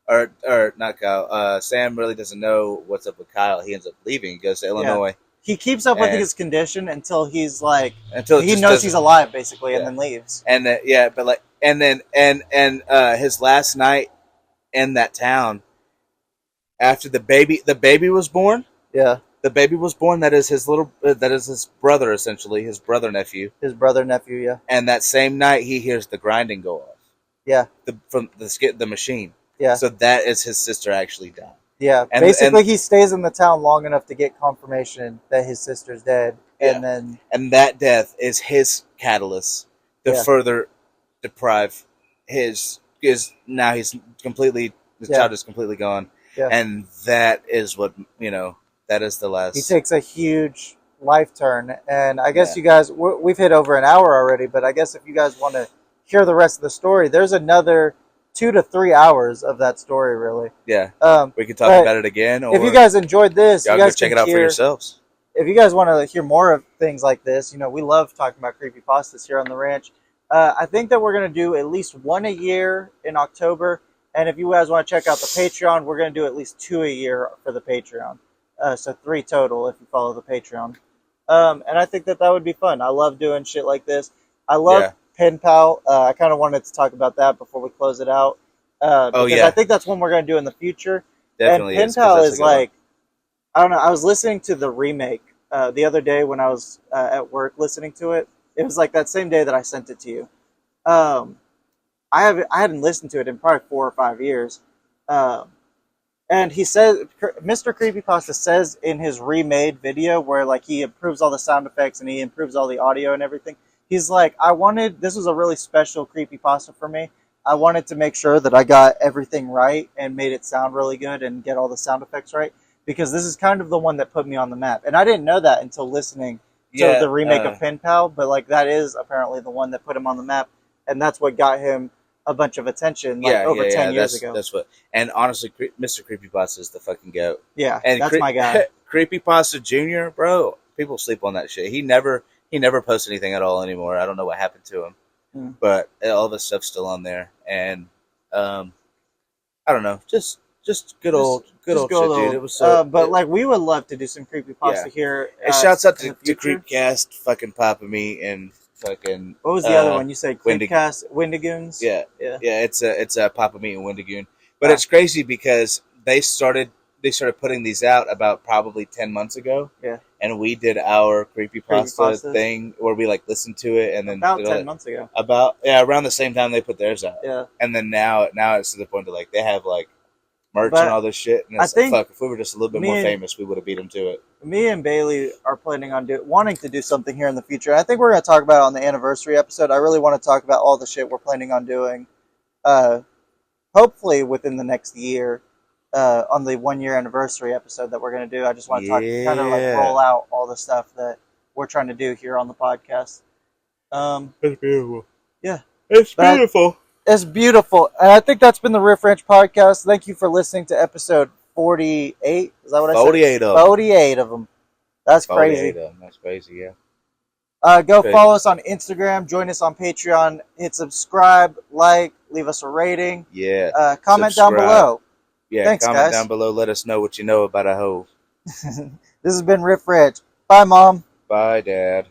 Speaker 1: Or not Kyle. Sam really doesn't know what's up with Kyle. He ends up leaving. He goes to Illinois.
Speaker 2: Yeah. He keeps up with his condition until he's like he knows he's alive, basically, and then leaves.
Speaker 1: And his last night in that town after the baby was born.
Speaker 2: Yeah, the
Speaker 1: baby was born. That is his his brother, essentially his brother nephew.
Speaker 2: Yeah.
Speaker 1: And that same night, he hears the grinding go off.
Speaker 2: Yeah,
Speaker 1: from the machine.
Speaker 2: Yeah.
Speaker 1: So that is his sister actually died.
Speaker 2: Yeah. Basically, he stays in the town long enough to get confirmation that his sister's dead. And
Speaker 1: that death is his catalyst to further deprive now he's completely, the child is completely gone. Yeah. And that is what, that is the last.
Speaker 2: He takes a huge life turn. And I guess you guys, we've hit over an hour already, but I guess if you guys want to hear the rest of the story, there's another 2 to 3 hours of that story, really.
Speaker 1: Yeah. We can talk about it again. Or
Speaker 2: if you guys enjoyed this,
Speaker 1: you guys check it out for yourselves.
Speaker 2: If you guys want to hear more of things like this, we love talking about creepypastas here on the ranch. I think that we're going to do at least one a year in October. And if you guys want to check out the Patreon, we're going to do at least 2 a year for the Patreon. So 3 total if you follow the Patreon. And I think that would be fun. I love doing shit like this. I love Pen Pal. I kind of wanted to talk about that before we close it out. Because I think that's one we're going to do in the future.
Speaker 1: Definitely.
Speaker 2: And Pen Pal is like, I don't know. I was listening to the remake the other day when I was at work listening to it. It was like that same day that I sent it to you. I hadn't listened to it in probably 4 or 5 years. And And he says, Mr. Creepypasta says in his remade video where like he improves all the sound effects and he improves all the audio and everything. He's like, this was a really special creepypasta for me. I wanted to make sure that I got everything right and made it sound really good and get all the sound effects right, because this is kind of the one that put me on the map. And I didn't know that until listening to the remake of Pen Pal, but like that is apparently the one that put him on the map, and that's what got him a bunch of attention over 10 years ago.
Speaker 1: That's what. And honestly, Mr. Creepypasta is the fucking goat.
Speaker 2: Yeah, and that's my guy.
Speaker 1: Creepypasta Jr., bro, people sleep on that shit. He never posts anything at all anymore. I don't know what happened to him. But all the stuff's still on there, and I don't know, just good old shit, dude. It was so.
Speaker 2: But like, we would love to do some creepypasta here.
Speaker 1: Shouts out to Creepcast, fucking Papa Me, and fucking.
Speaker 2: What was the other one you said? Creepcast, Wendigoons.
Speaker 1: Yeah. It's a Papa Me and Wendigoon, but it's crazy because they started putting these out about probably 10 months ago. Yeah. And we did our creepypasta thing where we like listened to it, and then
Speaker 2: about 10 months ago.
Speaker 1: Around the same time they put theirs out.
Speaker 2: Yeah.
Speaker 1: And then now it's to the point that like they have like merch and all this shit. And it's fuck, if we were just a little bit more famous, we would have beat them to it.
Speaker 2: Me and Bailey are planning on wanting to do something here in the future. I think we're going to talk about it on the anniversary episode. I really want to talk about all the shit we're planning on doing. Hopefully within the next year. On the 1 year anniversary episode that we're going to do. I just want to talk, kind of like roll out all the stuff that we're trying to do here on the podcast.
Speaker 1: It's beautiful.
Speaker 2: Yeah.
Speaker 1: It's beautiful.
Speaker 2: It's beautiful. And I think that's been the Riff Ranch podcast. Thank you for listening to episode 48. Is that what I said?
Speaker 1: 48 of them.
Speaker 2: 48 of them. That's crazy.
Speaker 1: Of them. That's crazy, yeah.
Speaker 2: Go follow us on Instagram. Join us on Patreon. Hit subscribe, like, leave us a rating.
Speaker 1: Yeah.
Speaker 2: Comment down below.
Speaker 1: Yeah,
Speaker 2: thanks,
Speaker 1: comment
Speaker 2: guys.
Speaker 1: down below. Let us know what you know about a hoe.
Speaker 2: This has been Riff Ranch. Bye, Mom.
Speaker 1: Bye, Dad.